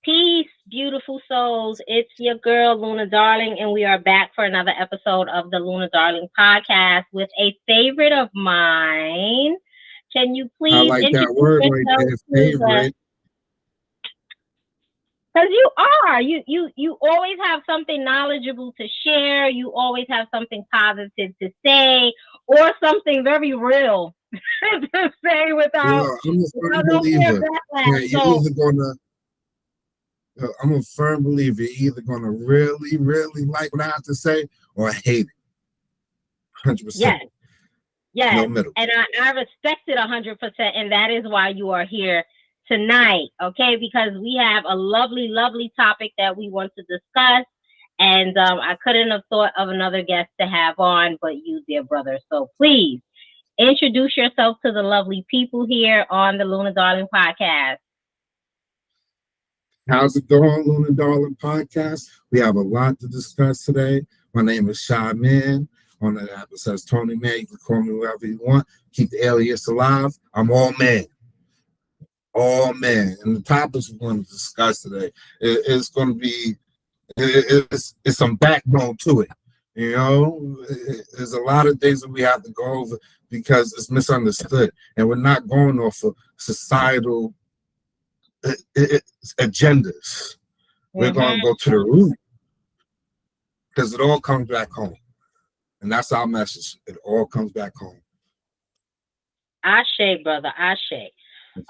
Peace, beautiful souls. It's your girl, Luna Darling, and we are back for another episode of the Luna Darling podcast with a favorite of mine. Can you I please like that introduce word right yourself there, to the? favorite. Because you are. You always have something knowledgeable to share. You always have something positive to say, or something very real to say without I'm a firm no fear of believer backlash. that you're So either gonna. I'm a firm believer you're either gonna really, really like what I have to say or hate it. 100%. yes. No Yes, middle. and I respect it 100%, and that is why you are here tonight, okay? Because we have a lovely, lovely topic that we want to discuss, and I couldn't have thought of another guest to have on but you, dear brother. So please introduce yourself to the lovely people here on the Luna Darling podcast. How's it going, Luna Darling Podcast? We have a lot to discuss today. My name is Shai Mann. On the app it says Tony Man. You can call me whatever you want. Keep the alias alive. I'm all man. All man. And the topics we're going to discuss today it's going to be it's some backbone to it. You know, there's a lot of things that we have to go over because it's misunderstood, and we're not going off of societal agendas. We're going to go to the root because it all comes back home, and that's our message. It all comes back home. Ashe, brother, Ashe.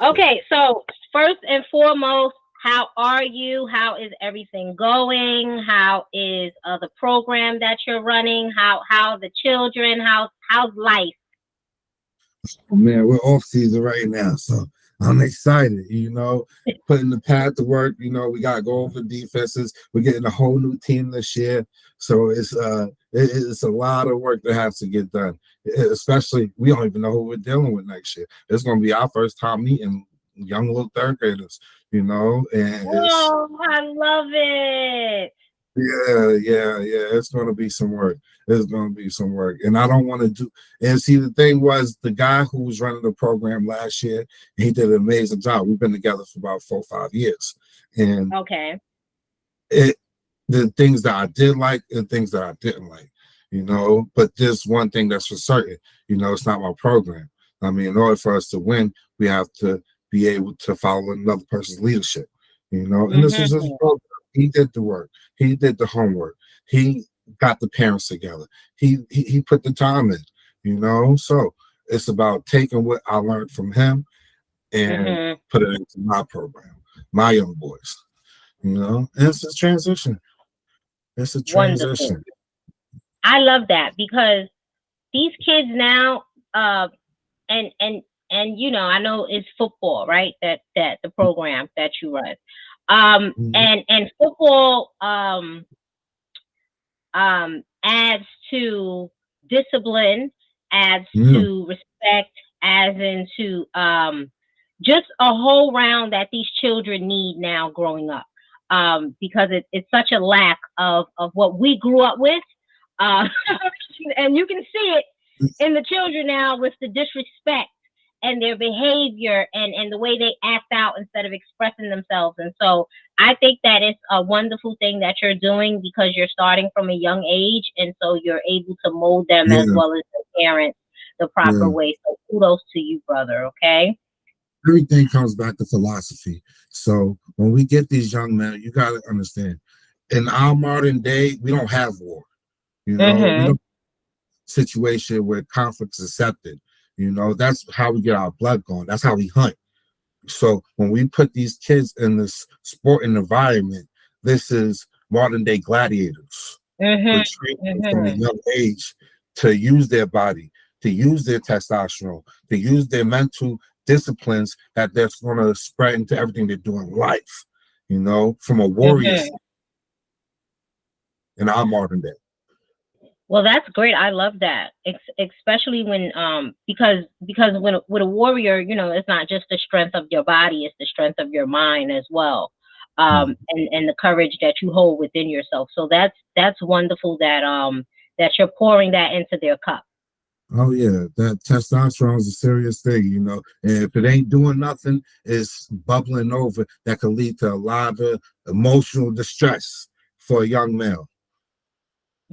Okay, so first and foremost, how are you? How is everything going? How is the program that you're running? How the children? How's life? Man, we're off season right now, so I'm excited. Putting the pad to work. We gotta go over defenses. We're getting a whole new team this year, so it's a lot of work that has to get done. Especially, we don't even know who we're dealing with next year. It's gonna be our first time meeting young little third graders. And I love it. yeah. It's gonna be some work. It's gonna be some work, and I don't want to do. And see, the thing was, the guy who was running the program last year, he did an amazing job. We've been together for about 4 or 5 years, and Okay. the things that I did like and things that I didn't like. But there's one thing that's for certain. It's not my program. I mean, in order for us to win, we have to be able to follow another person's leadership. And this was his program. He did the work. He did the homework. He got the parents together. He put the time in. So it's about taking what I learned from him and put it into my program, my young boys. And it's a transition. It's a transition. Wonderful. I love that because these kids now, and I know it's football, right? That the program that you run, and football, adds to discipline, adds to respect, adds into just a whole round that these children need now growing up. Because it's such a lack of what we grew up with. And you can see it in the children now with the disrespect and their behavior and the way they act out instead of expressing themselves. And so I think that it's a wonderful thing that you're doing because you're starting from a young age. And so you're able to mold them as well as the parents the proper way. So kudos to you, brother. Okay. Everything comes back to philosophy. So when we get these young men, you got to understand, in our modern day, we don't have war. We don't situation where conflict's accepted. That's how we get our blood going. That's how we hunt. So when we put these kids in this sporting environment, this is modern day gladiators. We're training from a young age to use their body, to use their testosterone, to use their mental disciplines that's going to spread into everything they do in life, from a warrior in our modern day. Well, that's great. I love that, especially when because when with a warrior, it's not just the strength of your body; it's the strength of your mind as well, and the courage that you hold within yourself. So that's wonderful that that you're pouring that into their cup. Oh yeah, that testosterone is a serious thing, you know. And if it ain't doing nothing, it's bubbling over. That could lead to a lot of emotional distress for a young male.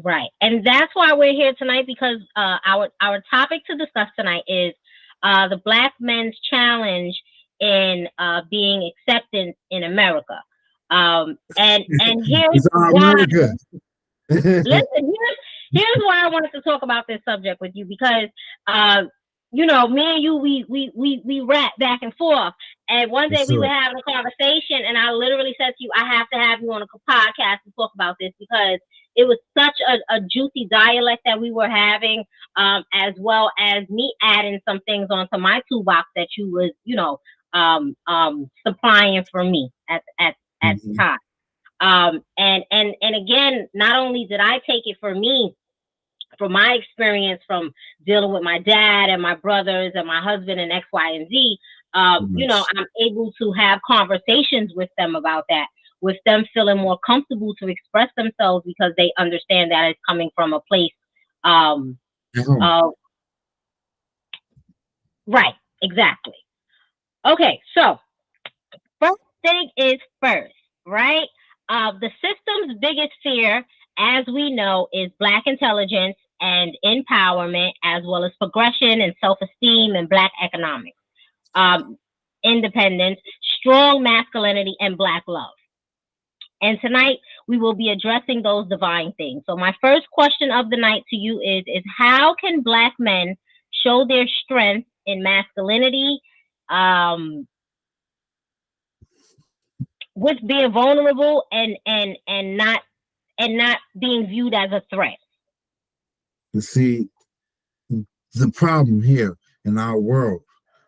Right. And that's why we're here tonight, because our topic to discuss tonight is the Black men's challenge in being accepted in America. And here's It's our why. America. Listen, here's why I wanted to talk about this subject with you, because uh, you know, me and you, we rap back and forth. And one For day we were sure. having a conversation, and I literally said to you, I have to have you on a podcast to talk about this, because it was such a juicy dialect that we were having, as well as me adding some things onto my toolbox that you was, supplying for me at the Mhm. time. And again, not only did I take it for me, from my experience from dealing with my dad and my brothers and my husband and X, Y, and Z, Yes. I'm able to have conversations with them about that, with them feeling more comfortable to express themselves, because they understand that it's coming from a place, um, At home. of, right, exactly. Okay, so first thing is first, right? The system's biggest fear, as we know, is Black intelligence and empowerment, as well as progression and self esteem and Black economics, um, independence, strong masculinity, and Black love. And tonight we will be addressing those divine things. So my first question of the night to you is how can Black men show their strength in masculinity, um, with being vulnerable and not being viewed as a threat. You see, the problem here in our world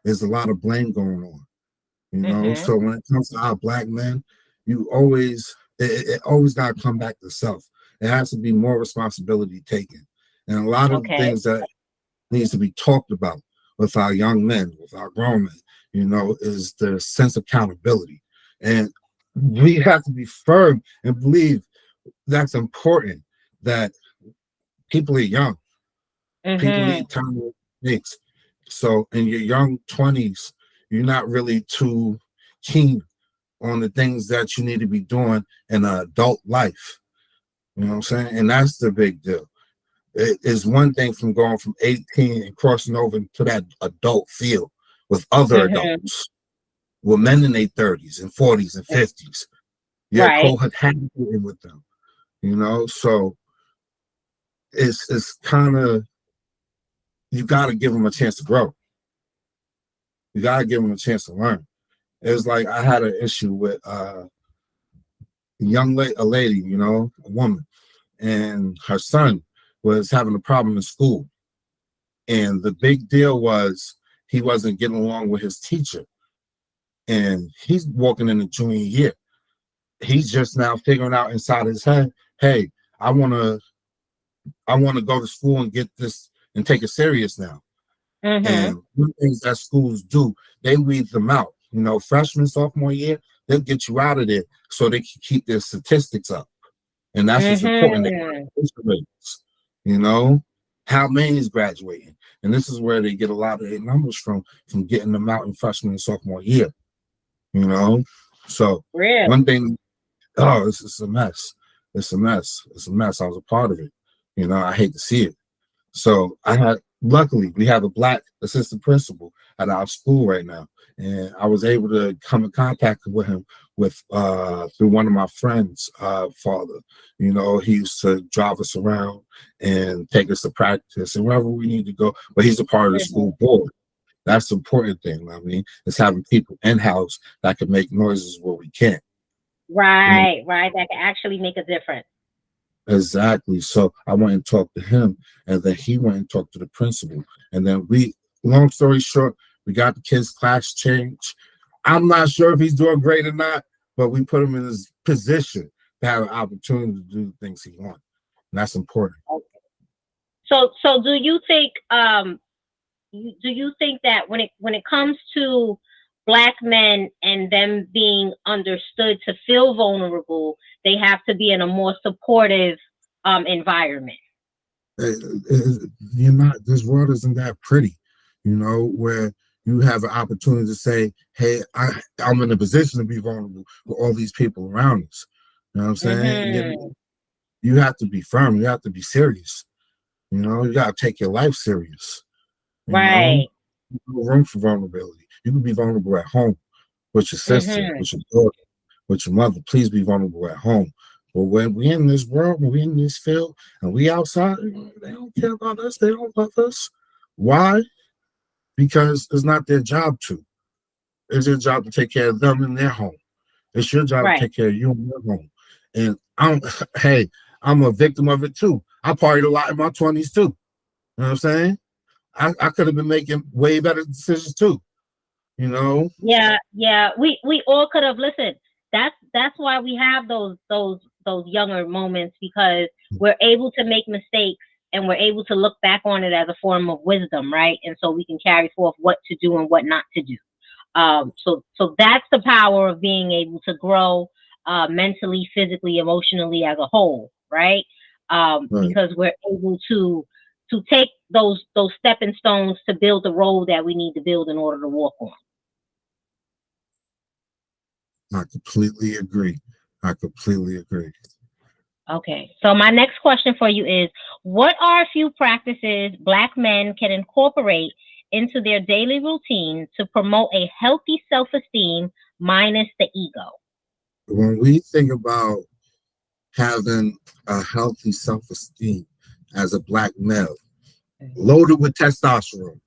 is a lot of blame going on. You know, Mhm. so when it comes to our black men, you always it always got to come back to self. It has to be more responsibility taken, and a lot of the Okay. things that needs to be talked about with our young men, with our grown men, you know, is the sense of accountability, and we have to be firm and believe that's important. That people are young, people Mhm. need time to think. So in your young 20s, you're not really too keen on the things that you need to be doing in an adult life. You know what I'm saying? And that's the big deal. It is one thing from going from 18 and crossing over into that adult field with other Mhm. adults, with men in their 30s and 40s and 50s. You're Right. cohabitating with them, you know? So it's kind of, you got to give them a chance to grow. You got to give them a chance to learn. It was like I had an issue with a lady, you know, a woman, and her son was having a problem in school. And the big deal was he wasn't getting along with his teacher. And he's walking in the junior year. He's just now figuring out inside his head, hey, I wanna I wanna go to school and get this and take it serious now. Mhm. And one things that schools do, they weed them out. You know, freshman, sophomore year, they'll get you out of there so they can keep their statistics up. And that's what's important. Mhm. You know, how many is graduating, and this is where they get a lot of their numbers from getting them out in freshman and sophomore year. You know, so Really? one thing, oh, it's a mess. It's a mess. It's a mess. I was a part of it. You know, I hate to see it. So I had, luckily, we have a black assistant principal at our school right now, and I was able to come in contact with him with through one of my friends' father. You know, he used to drive us around and take us to practice and wherever we need to go. But he's a part of the Mhm. school board. That's the important thing. I mean, is having people in house that can make noises where we can't. You Right. Right. That can actually make a difference. Exactly. So I went and talked to him, and then he went and talked to the principal. And then long story short, we got the kid's class changed. I'm not sure if he's doing great or not, but we put him in his position to have an opportunity to do the things he wants. And that's important. So do you think that when it comes to Black men and them being understood to feel vulnerable, they have to be in a more supportive environment? you're not. This world isn't that pretty, where you have an opportunity to say, "Hey, I'm in a position to be vulnerable with all these people around us." You know what I'm saying? You have to be firm. You have to be serious. You got to take your life serious. Right. No room for vulnerability. You can be vulnerable at home with your sister, with your daughter, with your mother. Please be vulnerable at home. But when we in this world, when we in this field, and we outside, they don't care about us. They don't love us. Why? Because it's not their job to. It's your job to take care of them in their home. It's your job to Right. take care of you in your home. And hey, I'm a victim of it too. I partied a lot in my 20s too. You know what I'm saying? I could have been making way better decisions too. Yeah, we all could have listened. That's why we have those younger moments, because we're able to make mistakes and we're able to look back on it as a form of wisdom, right? And so we can carry forth what to do and what not to do. So that's the power of being able to grow mentally, physically, emotionally as a whole, right? Right. Because we're able to take those stepping stones to build the road that we need to build in order to walk on. I completely agree. I completely agree. Okay, so my next question for you is, what are a few practices Black men can incorporate into their daily routine to promote a healthy self-esteem minus the ego? When we think about having a healthy self-esteem as a Black male, loaded with testosterone.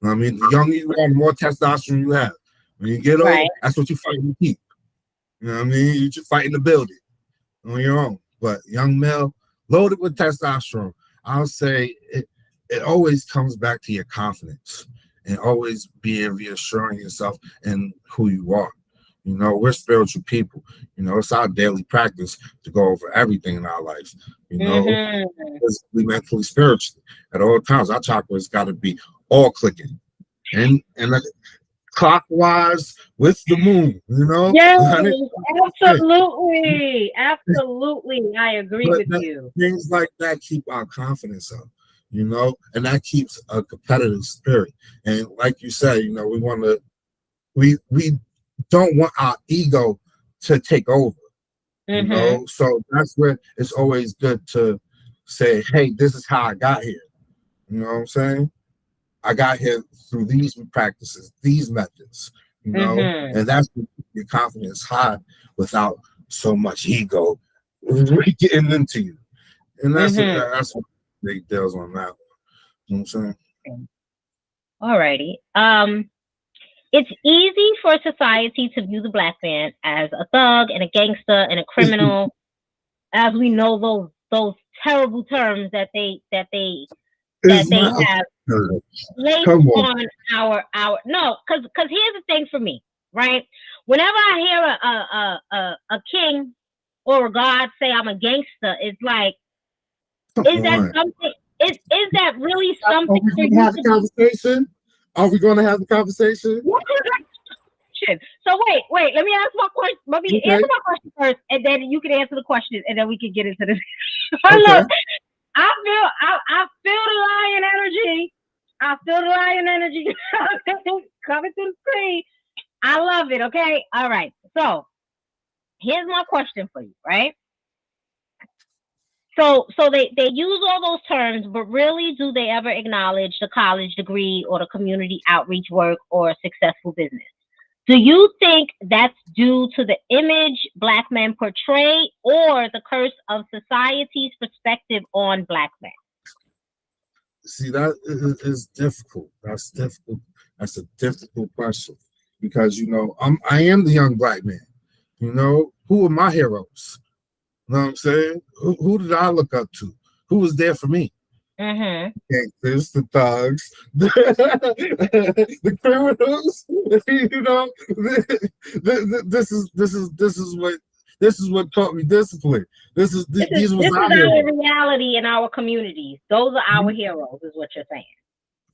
I mean, the younger you are, the more testosterone you have. When you get old, Right. that's what you fight to keep. You know what I mean? You're just fighting to build it on your own. But young male, loaded with testosterone, I'll say it always comes back to your confidence and always being reassuring yourself and who you are. We're spiritual people. It's our daily practice to go over everything in our life. Physically, mentally, spiritually, at all times. Our chakras got to be all clicking, and clockwise with the moon. Yes, absolutely. I agree But with you. things like that keep our confidence up. And that keeps a competitive spirit. And like you say, we don't want our ego to take over. So that's where it's always good to say, hey, this is how I got here. You know what I'm saying? I got here through these practices, these methods, and that's your confidence high without so much ego getting into you. And that's what big deals on that one. You know what I'm saying? Alrighty. It's easy for society to view the Black man as a thug and a gangster and a criminal, as we know those terrible terms that they It's not have placed come on. on our no, because here's the thing for me, right? Whenever I hear a king or a god say I'm a gangster, it's like, is that something? Is that really something for you to have the conversation? Are we going to have the conversation? So wait. Let me ask my question. Let me answer my question first, and then you can answer the question, and then we can get into this. Look, I feel the lion energy. I feel the lion energy coming through the screen. I love it. Okay. All right. So here's my question for you. Right. So they use all those terms, but really, do they ever acknowledge the college degree or the community outreach work or successful business? Do you think that's due to the image Black men portray or the curse of society's perspective on Black men? See, that is difficult. That's difficult. That's a difficult question because I am the young Black man. Who are my heroes? You know what I'm saying? Who did I look up to? Who was there for me? Gangsters, the thugs, the criminals. This is what taught me discipline. This is our reality in our communities. Those are our heroes, is what you're saying.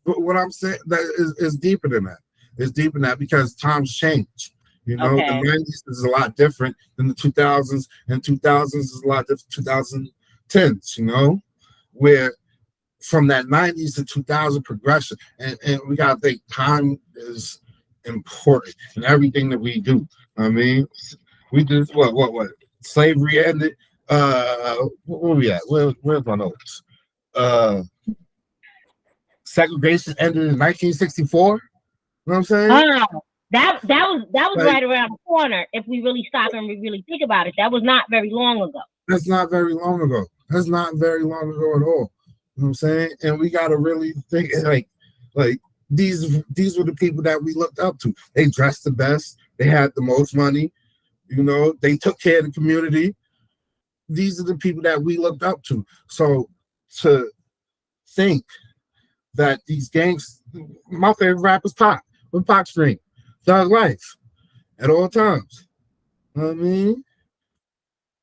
But what I'm saying that is deeper than that. It's deeper than that because times change. The 90s is a lot different than the 2000s, and 2000s is a lot different 2010s. Where from that 90s to 2000 progression. And we gotta think time is important in everything that we do. I mean, we just what slavery ended. Where we at? Where's my notes? Uh, segregation ended in 1964. You know what I'm saying? Oh, that was Like right around the corner. If we really stop and we really think about it, that was not very long ago. that's not very long ago. That's not very long ago at all. You know what I'm saying? And we gotta really think like these were the people that we looked up to. They dressed the best, they had the most money, you know, they took care of the community. These are the people that we looked up to. So to think that these gangs, my favorite rapper's Pac, with Pac Stream, Thug Life at all times. You know what I mean?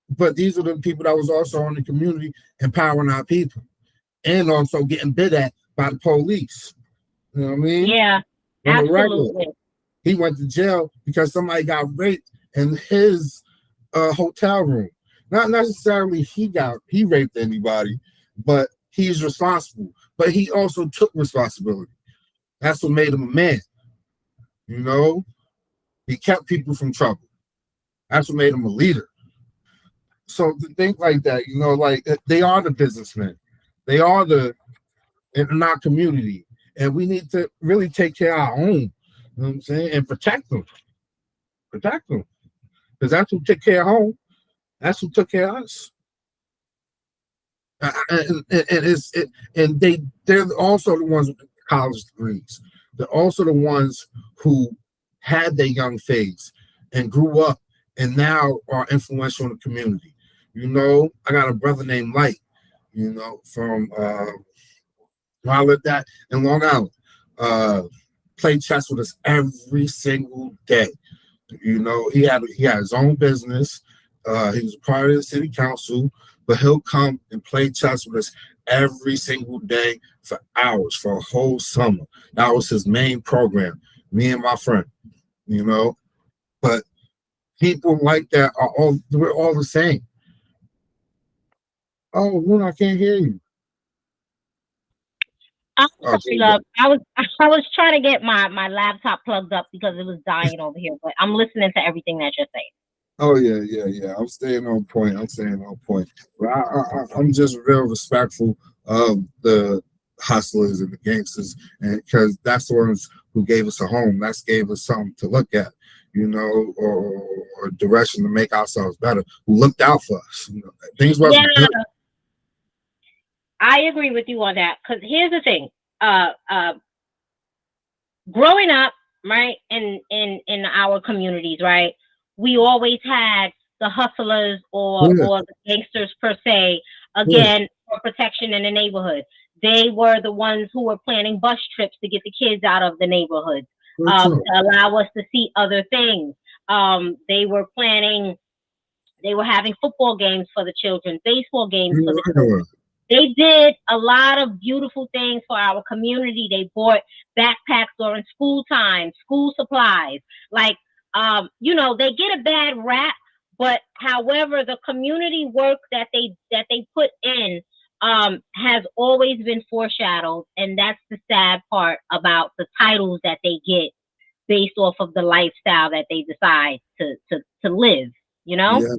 But these are the people that was also in the community empowering our people and also getting bid at by the police. You know what I mean? Yeah, On the regular. absolutely. He went to jail because somebody got raped in his hotel room. Not necessarily he raped anybody, but he's responsible. But he also took responsibility. That's what made him a man. You know, he kept people from trouble. That's what made him a leader. So to think like that, you know, like they are the businessmen. They are the in our community. And we need to really take care of our own, you know what I'm saying, and protect them. Protect them. Because that's who took care of home. That's who took care of us. And they're also the ones with the college degrees. They're also the ones who had their young phase and grew up and now are influential in the community. You know, I got a brother named Light, you know, from where I lived at in Long Island. Played chess with us every single day. You know, he had his own business. He was a part of the city council, but he'll come and play chess with us every single day for hours, for a whole summer. That was his main program, me and my friend, you know. But people like that we're all the same. Oh, Luna, I can't hear you. I'm Oh, sorry, love. I was trying to get my laptop plugged up because it was dying over here, but I'm listening to everything that you're saying. oh yeah. I'm staying on point. I'm staying on point. But I'm just real respectful of the hustlers and the gangsters, and because that's the ones who gave us a home. That's gave us something to look at, you know, or direction to make ourselves better. Who looked out for us. You know, things wasn't Yeah, good. I agree with you on that. Because here's the thing. Uh, uh, Growing up, right, in our communities, right, we always had the hustlers Yeah, or the gangsters per se, yeah, again, for protection in the neighborhood. They were the ones who were planning bus trips to get the kids out of the neighborhoods, that's true. to allow us to see other things. They were planning, they were having football games for the children, baseball games for the Yeah, children. They did a lot of beautiful things for our community. They bought backpacks during school time, school supplies. Like, they get a bad rap, but however, the community work that they put in has always been foreshadowed, and that's the sad part about the titles that they get based off of the lifestyle that they decide to live. You know, yeah.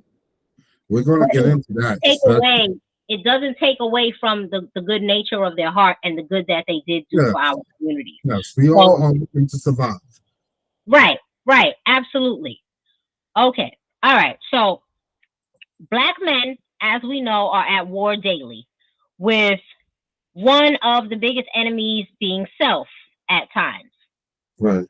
We're gonna but get into that. take away it doesn't take away from the good nature of their heart and the good that they did do Yeah, for our communities. yes. We all So are looking to survive. right, right, absolutely. Okay. All right. So black men, as we know, are at war daily with one of the biggest enemies being self at times. Right.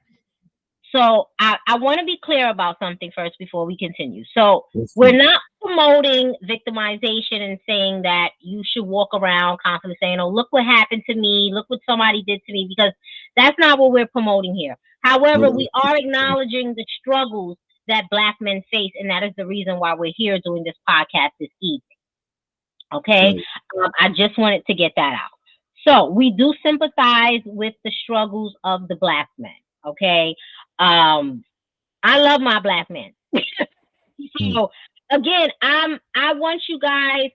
So I want to be clear about something first before we continue. So That's we're true. not promoting victimization and saying that you should walk around constantly saying, "Oh, look what happened to me. Look what somebody did to me," because that's not what we're promoting here. However, we are acknowledging the struggles that black men face, and that is the reason why we're here doing this podcast this evening. Okay, Right. I just wanted to get that out. So we do sympathize with the struggles of the black men. Okay, um, I love my black men. Mm. So again, I want you guys.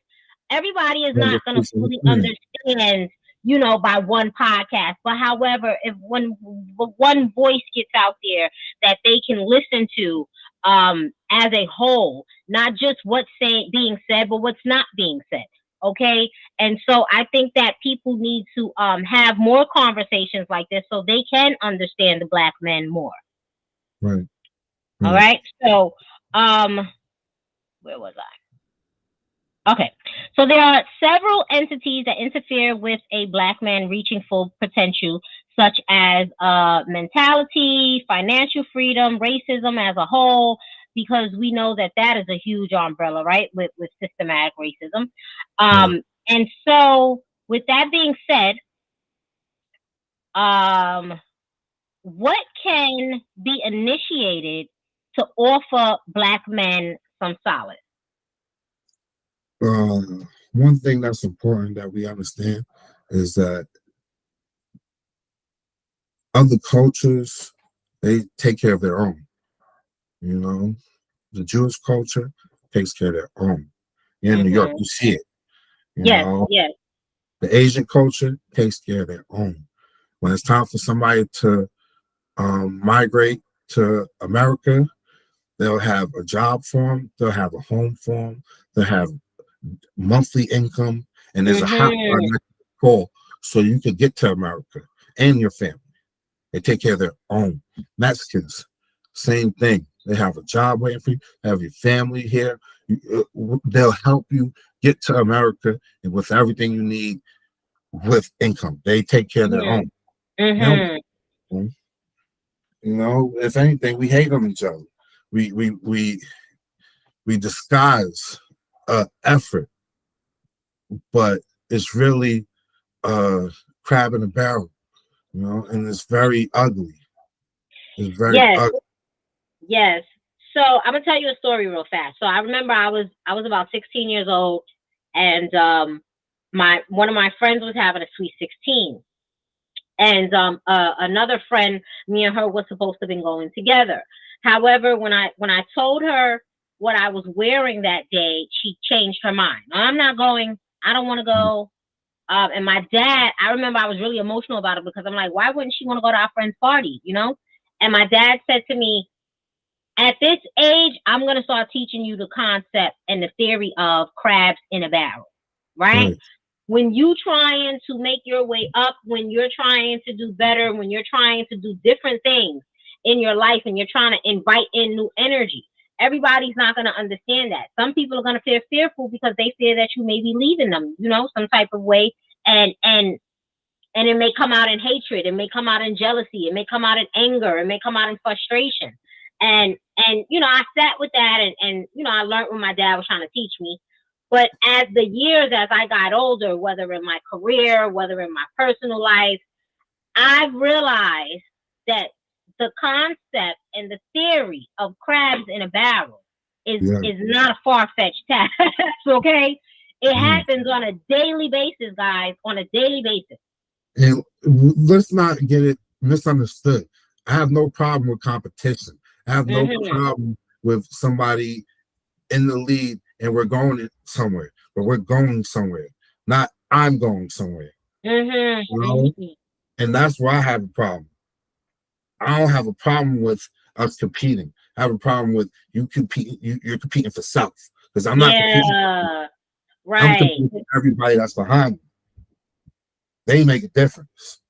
Everybody is Well, not going to appreciate it. fully Yeah. understand by one podcast. But however, if one voice gets out there that they can listen to as a whole, not just what's being said, but what's not being said. Okay. And so I think that people need to have more conversations like this so they can understand the black men more. Right. All Right. right. So where was I? Okay. So there are several entities that interfere with a black man reaching full potential, such as mentality, financial freedom, racism as a whole, because we know that that is a huge umbrella, right, with systematic racism. Right. And so, with that being said, um, what can be initiated to offer black men some solace? One thing that's important that we understand is that other cultures, they take care of their own. You know, the Jewish culture takes care of their own. In New York, Mm-hmm. you see it. You Yes, know, yes. the Asian culture takes care of their own. When it's time for somebody to migrate to America, they'll have a job for them, they'll have a home for them, they'll have monthly income, and there's a hotline Mm-hmm. that you can call so you can get to America and your family. They take care of their own. Mexicans, same thing. They have a job waiting for you, they have your family here. They'll help you get to America and with everything you need with income. They take care of their Mm-hmm. own. They don't, Mm-hmm. if anything, we hate on each other. We we we we disguise effort, but it's really crab in a barrel, and it's very ugly. It's very Yes, ugly. yes. So I'm gonna tell you a story real fast. So I remember I was about 16 years old, and my one of my friends was having a sweet 16, and another friend, me and her was supposed to have been going together. However, when I told her what I was wearing that day, she changed her mind. "No, I'm not going. I don't want to go." And my dad, I remember I was really emotional about it because I'm like, why wouldn't she want to go to our friend's party, And my dad said to me, at this age, I'm going to start teaching you the concept and the theory of crabs in a barrel, right? Right, When you trying to make your way up, when you're trying to do better, when you're trying to do different things in your life and you're trying to invite in new energy, everybody's not going to understand that. Some people are going to feel fearful because they fear that you may be leaving them, some type of way. And it may come out in hatred, it may come out in jealousy, it may come out in anger, it may come out in frustration. And I sat with that, and I learned what my dad was trying to teach me. But as I got older, whether in my career, whether in my personal life, I've realized that the concept and the theory of crabs in a barrel is yeah. is not a far-fetched task. Okay, it Mm. happens on a daily basis, guys, on a daily basis. And let's not get it misunderstood. I have no problem with competition. I have no Mhm. problem with somebody in the lead and we're going somewhere, but we're going somewhere, not I'm going somewhere. Mhm. You know? Mhm. And that's where I have a problem. I don't have a problem with us competing. I have a problem with you competing. You're competing for self because I'm not competing. Yeah. I'm Right. competing for everybody that's behind me. They make a difference.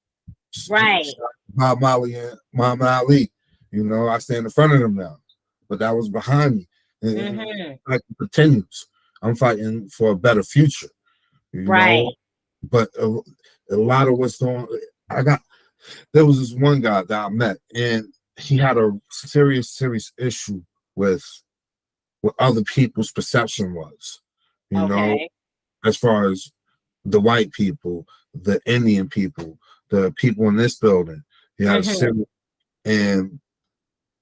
Right. Muhammad Ali and Muhammad Ali. I stand in front of them now, but that was behind me, and Mhm. it continues. I'm fighting for a better future. You know, Right. but a lot of what's going. I got there was this one guy that I met, and he had a serious issue with what other people's perception was. You know, Okay. as far as the white people, the Indian people, the people in this building. He had a Mhm. serious, and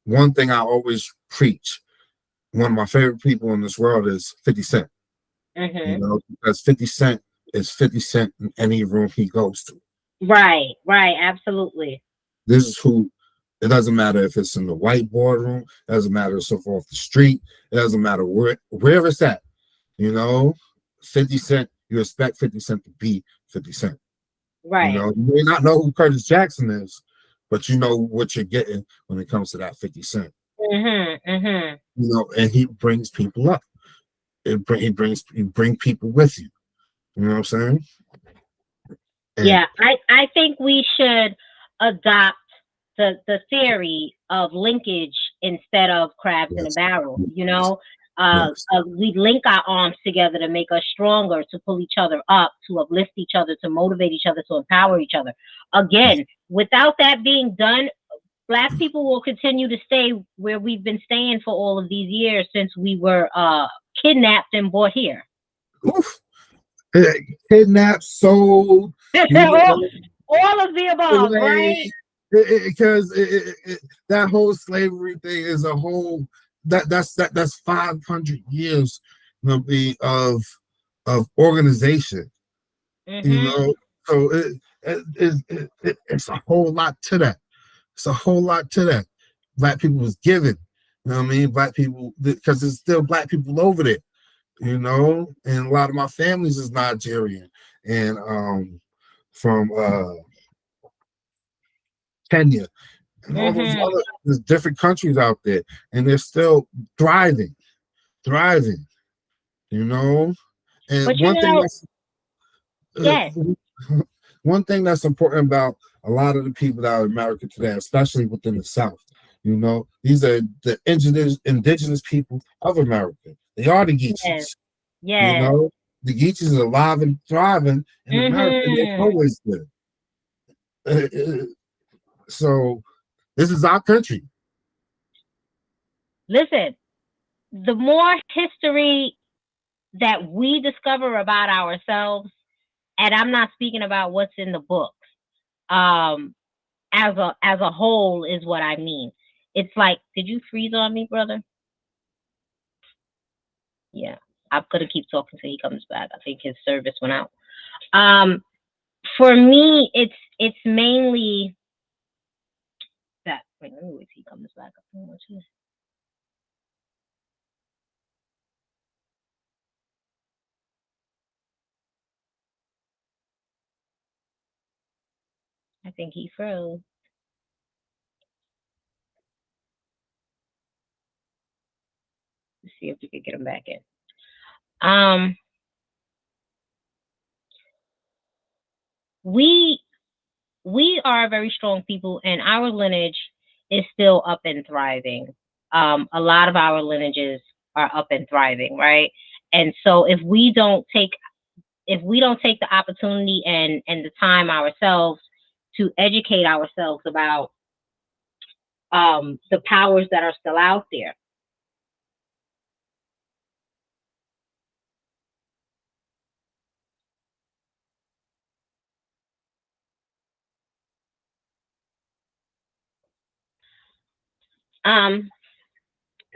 one thing I always preach. One of my favorite people in this world is 50 Cent. Mhm. Because 50 Cent is 50 Cent in any room he goes to. Right. Right. Absolutely. This is who. It doesn't matter if it's in the white boardroom. It doesn't matter if it's off the street. It doesn't matter where it's at. You know, 50 Cent. You expect 50 Cent to be 50 Cent. Right. You may not know who Curtis Jackson is, but you know what you're getting when it comes to that 50 Cent. And he brings people up. He bring people with you. You know what I'm saying? Yeah, I think we should adopt the theory of linkage instead of crabs in a Yes. barrel. Yes. We link our arms together to make us stronger, to pull each other up, to uplift each other, to motivate each other, to empower each other. Again, without that being done, Black people will continue to stay where we've been staying for all of these years since we were kidnapped and brought here. Oof. Kidnapped, sold, all of the above, right? Because that whole slavery thing is a whole that's 500 years of organization. So it's a whole lot to that. It's a whole lot to that. Black people was given. You know what I mean? Black people, because there's still Black people over there. And a lot of my families is Nigerian and from Kenya and all those other there's different countries out there, and they're still thriving. And but one thing that's one thing that's important about a lot of the people that are in America today, especially within the South, these are the indigenous people of America. They are the Geechees. The Geechees are alive and thriving in America, and they've always been. So this is our country. Listen, the more history that we discover about ourselves, and I'm not speaking about what's in the books, as a whole is what I mean. It's like, did you freeze on me, brother? Yeah, I'm gonna keep talking till he comes back. I think his service went out. For me, it's mainly that. Wait, let me wait till he comes back. I think he froze. Let's see if we can get him back in. We are a very strong people, and our lineage is still up and thriving. A lot of our lineages are up and thriving, right? And so if we don't take the opportunity and the time ourselves to educate ourselves about the powers that are still out there.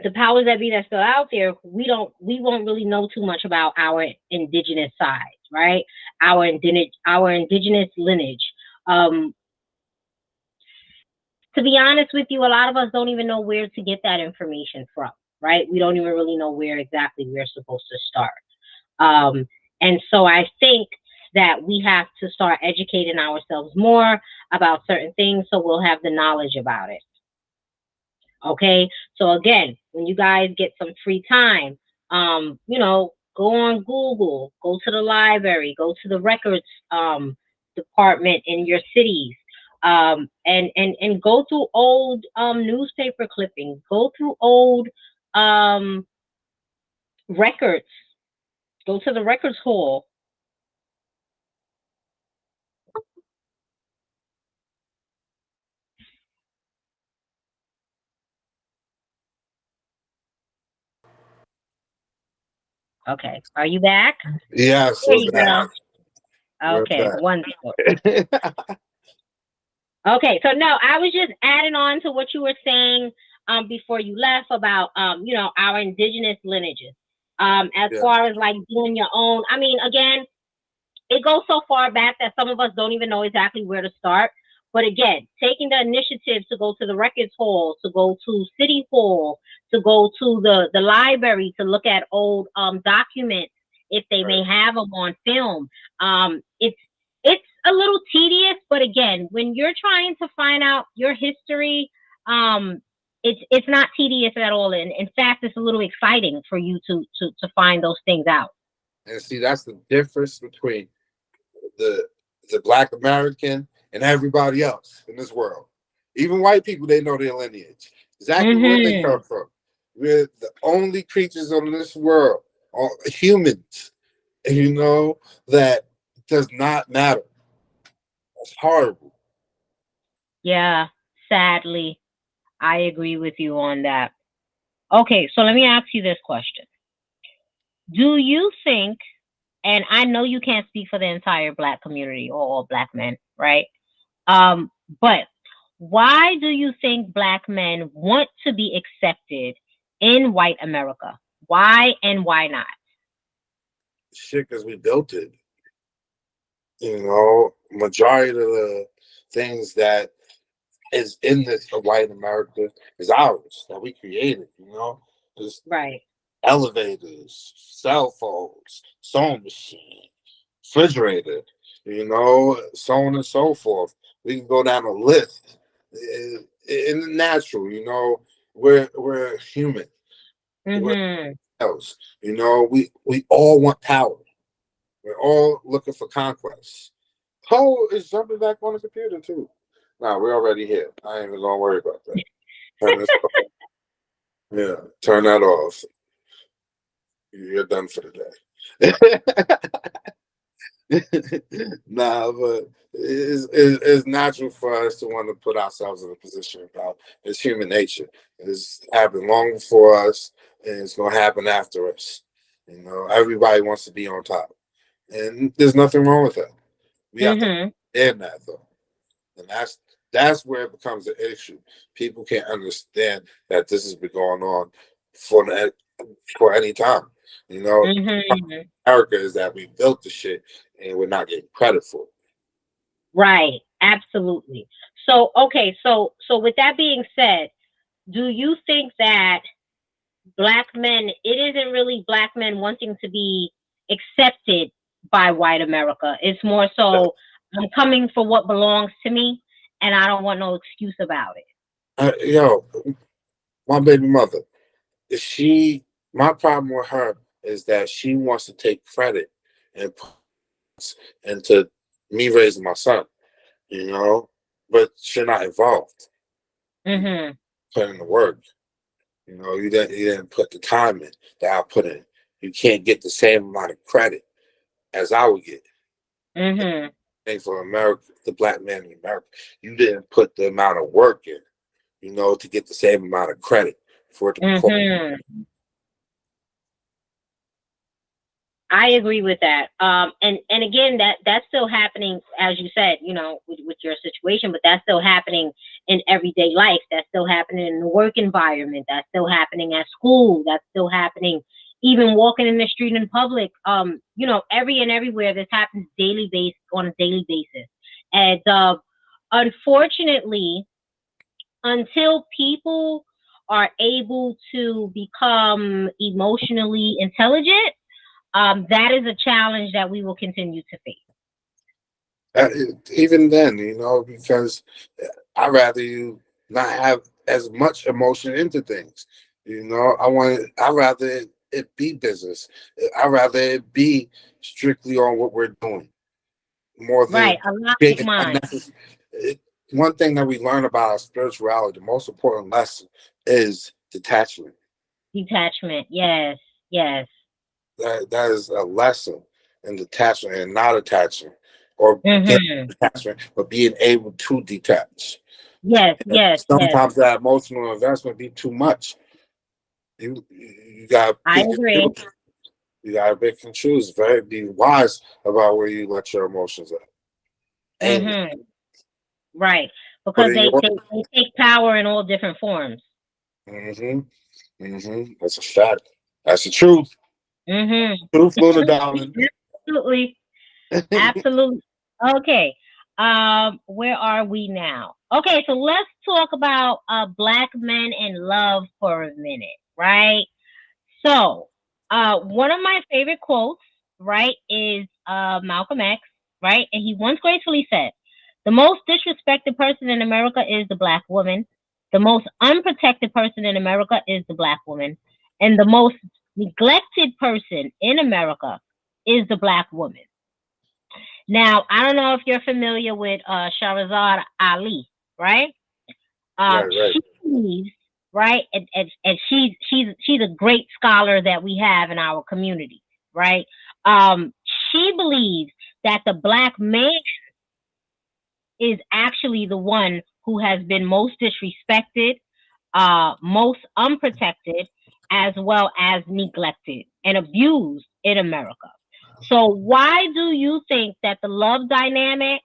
The powers that be that's still out there, we won't really know too much about our indigenous side, right? Our indigenous lineage. To be honest with you, a lot of us don't even know where to get that information from, right? We don't even really know where exactly we're supposed to start. And so I think that we have to start educating ourselves more about certain things so we'll have the knowledge about it. Okay, so again, when you guys get some free time, go on Google, go to the library, go to the records department in your cities, and go through old newspaper clippings, go through old records, go to the records hall. Okay, are you back? Yes. There you go. Okay, wonderful. Okay, so no, I was just adding on to what you were saying before you left about our indigenous lineages. As far as like doing your own, I mean, again, it goes so far back that some of us don't even know exactly where to start. But again, taking the initiative to go to the records hall, to go to City Hall, to go to the library to look at old documents if they may have them on film. It's a little tedious, but again, when you're trying to find out your history, um, it's not tedious at all. And in fact, it's a little exciting for you to find those things out. And see, that's the difference between the the Black American and everybody else in this world. Even white people, they know their lineage, exactly where they Mm-hmm. come from. We're the only creatures on this world, all humans, that does not matter. It's horrible. Yeah, sadly, I agree with you on that. Okay, so let me ask you this question. Do you think, and I know you can't speak for the entire black community or all black men, right? Um, but why do you think black men want to be accepted in white America? Why and why not? Shit, because we built it. Majority of the things that is in this white America is ours that we created. There's Right. elevators, cell phones, sewing machine, refrigerator, so on and so forth. We can go down a list. In the natural, we're human. We're Mhm. else. We all want power. We're all looking for conquest. Poe is jumping back on the computer too. Nah, we're already here. I ain't even gonna worry about that. Turn this off. Yeah, turn that off. You're done for the day. Nah, but it's natural for us to want to put ourselves in a position of power. It's human nature. It's happened long before us, and it's gonna happen after us. Everybody wants to be on top, and there's nothing wrong with that. We have to Mhm. end that though, and that's where it becomes an issue. People can't understand that this has been going on for for any time. You know, Mhm. America is that we built the shit and we're not getting credit for it. Right. Absolutely. So, okay, so with that being said, do you think that black men, it isn't really black men wanting to be accepted by white America? It's more so I'm coming for what belongs to me and I don't want no excuse about it. Yo, my baby mother, she, my problem with her is that she wants to take credit and put into me raising my son, but she's not involved. You Mhm. put in the work. You didn't put the time in that I put in. You can't get the same amount of credit as I would get. Mhm. Thing for America, the black man in America, you didn't put the amount of work in, to get the same amount of credit for it to be called. Mhm. I agree with that. And again, that's still happening, as you said, with your situation, but that's still happening in everyday life. That's still happening in the work environment. That's still happening at school. That's still happening even walking in the street in public. Every and everywhere this happens on a daily basis. And unfortunately, until people are able to become emotionally intelligent, that is a challenge that we will continue to face. Uh, Even then, because I rather you not have as much emotion into things. I rather it be business. I rather it be strictly on what we're doing more Right, than a logic creating mind, unnecessary. One thing that we learn about our spirituality, the most important lesson is detachment. detachment. Yes, yes. That is a lesson in detachment and not attachment, or being Mhm. attachment, but being able to detach. Yes, And yes, yes. sometimes that emotional investment be too much. You gotta I pick and agree. choose. You gotta pick and choose. Very be wise about where you let your emotions at. Anger. Mhm. Right, Put because in they, your. they they take power in all different forms. Mm-hmm. Mm-hmm. That's a fact. That's the truth. Mhm. Truth, Luna darling. Absolutely, absolutely. Okay. Where are we now? Okay, so let's talk about black men in love for a minute, right? So, one of my favorite quotes, right, is Malcolm X, right? And he once gracefully said, the most disrespected person in America is the black woman. The most unprotected person in America is the black woman. And the most neglected person in America is the black woman. Now, I don't know if you're familiar with Shahrazad Ali, right? Right, right. She believes, right, and she's a great scholar that we have in our community, right? Um, she believes that the black man is actually the one who has been most disrespected, most unprotected, as well as neglected and abused in America. So why do you think that the love dynamic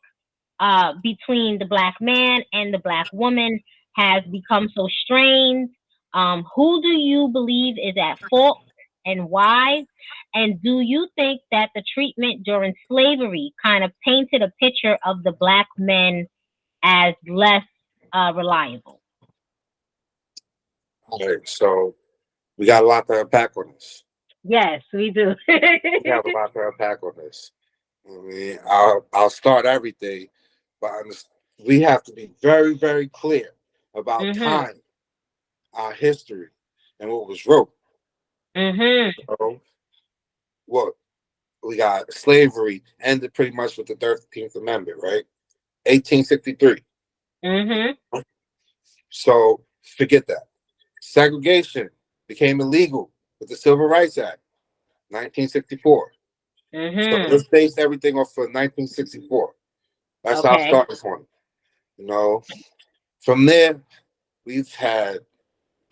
between the black man and the black woman has become so strained? Who do you believe is at fault and why? And do you think that the treatment during slavery kind of painted a picture of the black men as less reliable? All right, so we got a lot to unpack on this. Yes, we do. We have a lot to unpack on this. I mean, I'll start everything, but we have to be very, very clear about Mhm. time, our history, and what was wrote. Mhm. So, what we got slavery ended pretty much with the 13th Amendment, right? 1863. Mhm. So forget that. Segregation became illegal with the Civil Rights Act, 1964. So Mhm. let's base everything off of 1964. That's our Okay. starting point. You know, from there we've had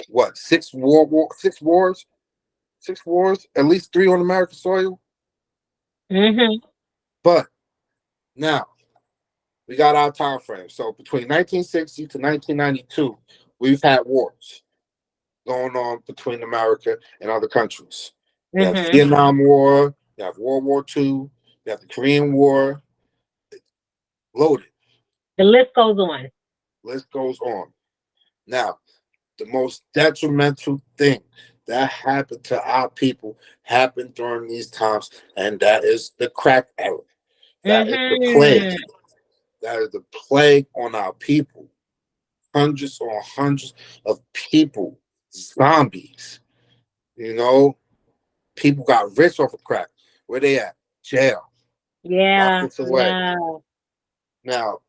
what six wars, at least three on American soil. Mhm. But now we got our time frame. So between 1960 to 1992, we've had wars going on between America and other countries. You have Mhm. Vietnam War, you have World War II, you have the Korean War, loaded. The list goes on. List goes on. Now, the most detrimental thing that happened to our people happened during these times, and that is the crack era. That is the plague. Mhm. That is the plague on our people. Hundreds or hundreds of people, zombies. You know, people got rich off of crack. Where they at? Jail. Yeah. Locked away. Yeah. Now,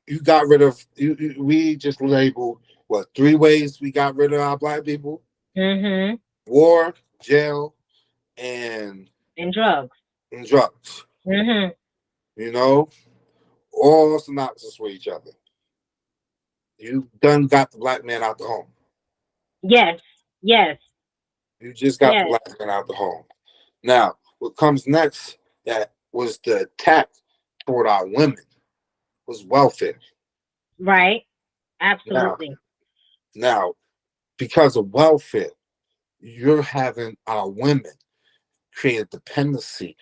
you got rid of, we just labeled, what, three ways we got rid of our black people? Mhm. War, jail, and, And drugs. and drugs. Mhm. You know, all synopsis with each other. You done got the black man out the home. Yes. Yes. You just got the Yes. black man out the home. Now, what comes next that was the attack toward our women was welfare. Right. Now, Absolutely. now, because of welfare, you're having our women create a dependency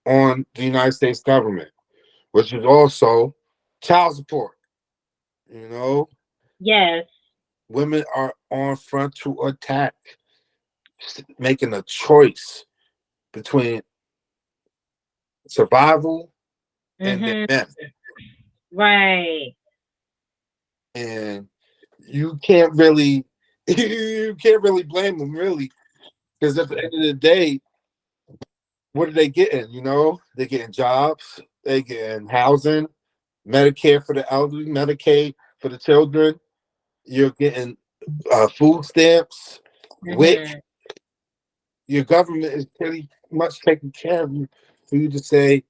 on the United States government, which is also child support. You know, Yes. women are on frontal attack, making a choice between survival and their Mhm. men. Right. And you can't really you can't really blame them really, because at the end of the day, what are they getting? You know, they're getting jobs, they getting housing, Medicare for the elderly, Medicaid for the children. You're getting food stamps, WIC. Mhm. Your government is pretty much taking care of you for you to say,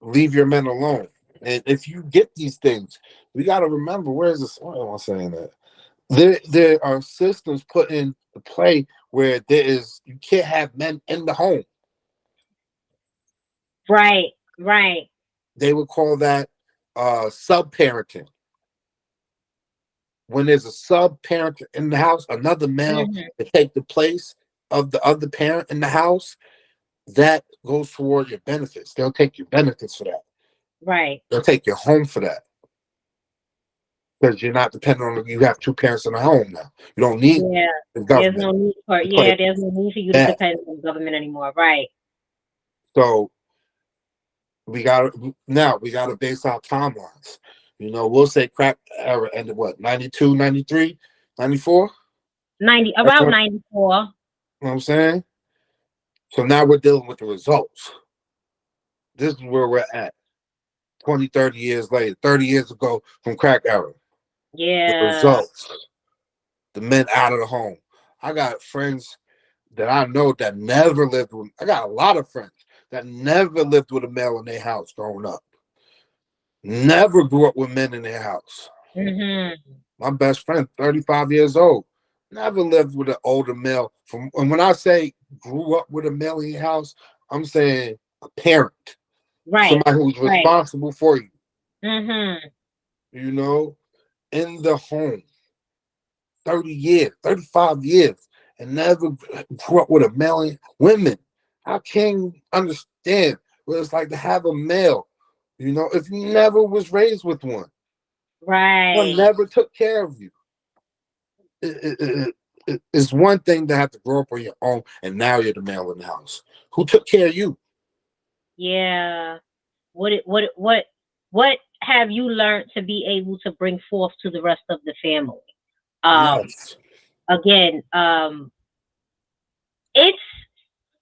leave your men alone. And if you get these things, we got to remember, where's this? Why am I saying that? There are systems put into play where there is, you can't have men in the home. Right. Right. They would call that sub parenting. When there's a sub parent in the house, another male Mhm. to take the place of the other parent in the house, that goes toward your benefits. They'll take your benefits for that. Right. They'll take your home for that, because you're not dependent on, you have two parents in the home now. You don't need Yeah. the There's government no need for to play there's no need for you to that. depend on the government anymore. Right. So we got now we got to base our timelines. We'll say crack era ended what, 92, 93, 94? 90, That's about what, 94. you know what I'm saying? So now we're dealing with the results. This is where we're at 20, 30 years later, 30 years ago from crack era. The Yeah. results, the men out of the home. I got friends that I know that never lived with, I got a lot of friends that never lived with a male in their house growing up. Never grew up with men in their house. My best friend, 35 years old, never lived with an older male. And when I say grew up with a male in your house, I'm saying a parent, Right. somebody who's Right. responsible for you. Mm-hmm. In the home, 30 years, 35 years, and never grew up with a male. Women, I can't understand what it's like to have a male, if you never was raised with one. Right. One never took care of you. It's one thing to have to grow up on your own, and now you're the male in the house. Who took care of you? Yeah. What have you learned to be able to bring forth to the rest of the family? Yes. Again, it's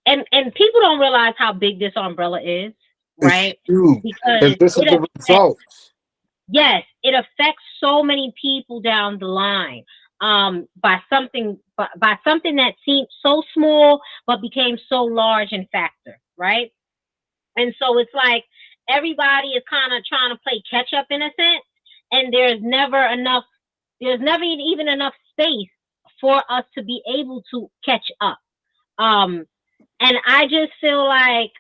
and people don't realize how big this umbrella is, It's right? huge. Because And this is the results. yes, it affects so many people down the line. By something that seemed so small but became so large in factor, right? And so it's like everybody is kind of trying to play catch up in a sense, and there's never even enough space for us to be able to catch up. And I just feel like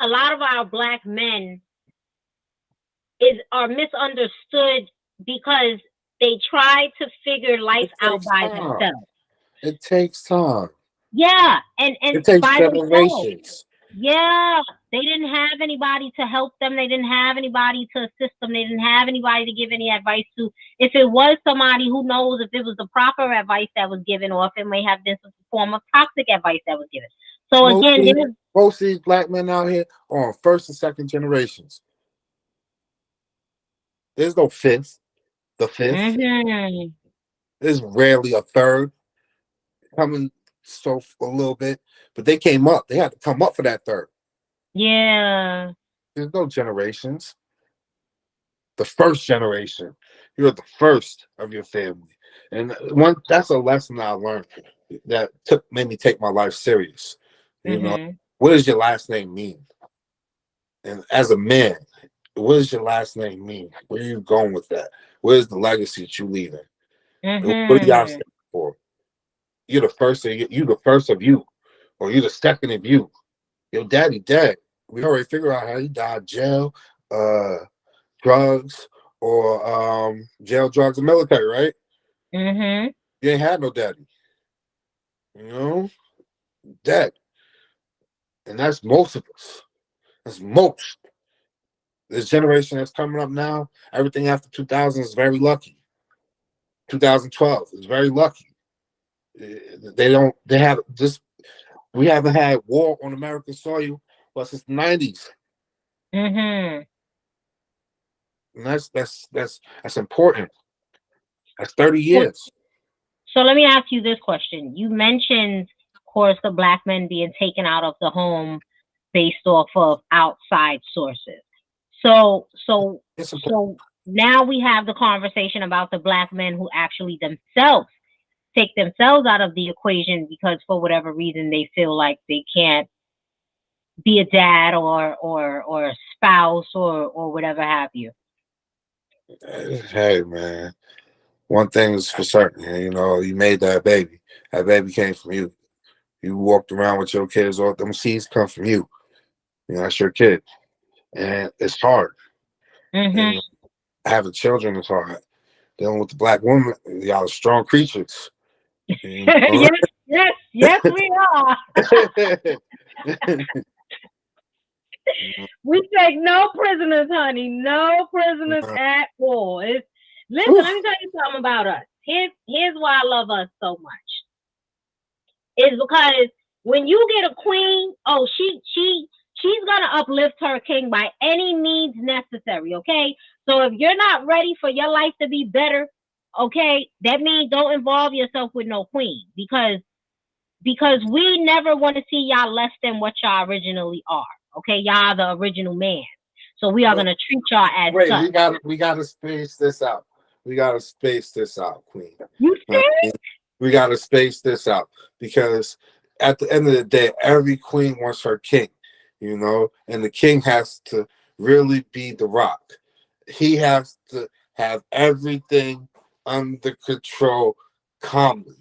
a lot of our Black men are misunderstood because they try to figure life It out takes by time. themselves. It takes time. Yeah, and It takes by themselves. generations. Yeah, they didn't have anybody to help them. They didn't have anybody to assist them. They didn't have anybody to give any advice to. If it was somebody, who knows if it was the proper advice that was given, or if it may have been some form of toxic advice that was given. So again, Most of these Black men out here are on first and second generations. There's no fifth. The 5th. Mm-hmm. There's rarely a third coming a little bit, but they came up. They had to come up for that third. Yeah. There's no generations. The first generation. You're the first of your family. And that's a lesson I learned that made me take my life serious. Mm-hmm. What does your last name mean? And as a man, what does your last name mean? Where are you going with that? Where's the legacy that you leaving? And what are y'all Mm-hmm. standing for? You're the first of you the first of you, or you're the second of you. Your daddy dead. We already figured out how he died: jail, drugs, or jail, drugs, and military, right? Mm-hmm. You ain't had no daddy. Dead. And that's most of us. That's most. This generation that's coming up now, everything after 2000 is very lucky. 2012 is very lucky. They have just, we haven't had war on American soil since the 90s. Mm-hmm. And that's important. That's 30 years. So let me ask you this question. You mentioned, of course, the Black men being taken out of the home based off of outside sources. So now we have the conversation about the Black men who actually themselves take themselves out of the equation because for whatever reason they feel like they can't be a dad or a spouse or whatever have you. Hey man, one thing is for certain, you made that baby. That baby came from you. You walked around with your kids, all them seeds come from you. That's your kid. And it's hard. Mm-hmm. And having children is hard. Dealing with the Black woman, y'all are strong creatures. yes, we are. We take no prisoners, honey. No prisoners at all. Listen, let me tell you something about us. Here's why I love us so much. Is because when you get a queen, she's gonna uplift her king by any means necessary. Okay, so if you're not ready for your life to be better, okay, that means don't involve yourself with no queen, because we never want to see y'all less than what y'all originally are. Okay, y'all the original man, so we are But gonna treat y'all as wait, such. we gotta space this out. We gotta space this out, Queen. You Uh, see? We gotta space this out because at the end of the day, every queen wants her king, and the king has to really be the rock. He has to have everything under control calmly.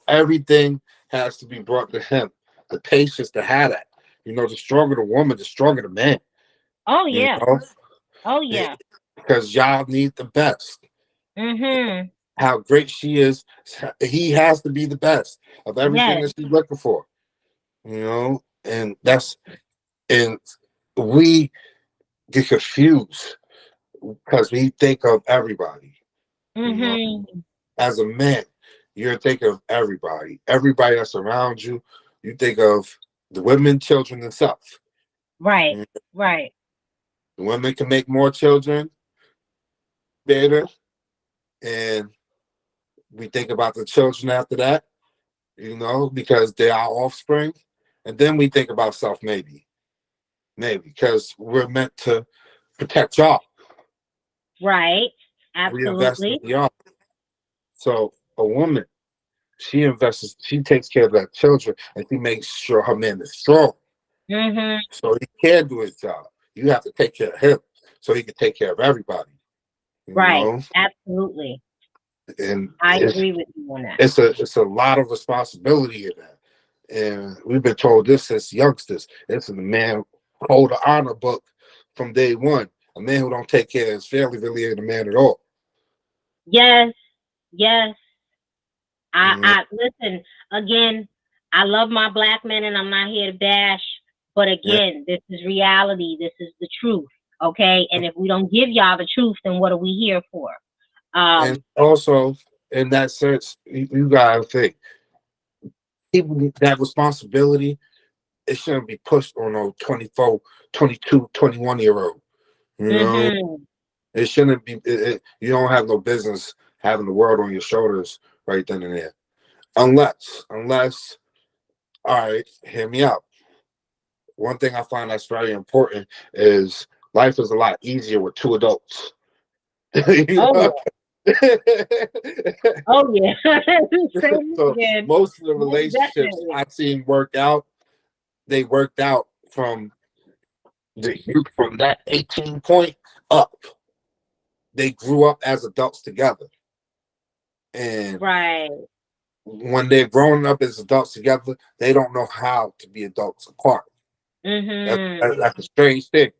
Everything has to be brought to him. The patience to have that. The stronger the woman, the stronger the man. Oh You yeah. know, Oh yeah. because y'all need the best. Mhm. How great she is, he has to be the best of everything Yes. that she's looking for. And and we get confused because we think of everybody. You know, Mhm. as a man, you're thinking of everybody that's around you. You think of the women, children, and self. Right. The Right. women can make more children better, and we think about the children after that. Because they are offspring, and then we think about self, maybe because we're meant to protect y'all. Right. We invest in Absolutely. y'all. So a woman, she takes care of that children, and she makes sure her man is strong, Mhm. so he can do his job. You have to take care of him, so he can take care of everybody. You Right. know, Absolutely. and I it's agree with you on that. it's a lot of responsibility in that. And we've been told this since youngsters. It's a man hold the honor book from day one. A man who don't take care of his family really ain't a man at all. Yes. Yes. I You know? I listen again. I love my black men, and I'm not here to bash. But Yeah. again, this is reality. This is the truth. Okay. And if we don't give y'all the truth, then what are we here for? And Um. also, in that sense, you gotta think people need that responsibility. It shouldn't be pushed on a 24, 22, 21 year old. You know, Mhm. it shouldn't be. You don't have no business having the world on your shoulders right then and there, unless. All right, hear me out. One thing I find that's very important is life is a lot easier with two adults. you Oh know? yeah. Oh yeah. Say it So again. most of the Most relationships definitely. I've seen work out, they worked out from from that 18 point up. They grew up as adults together. And Right. when they're growing up as adults together, they don't know how to be adults apart. Mhm. That's a strange thing.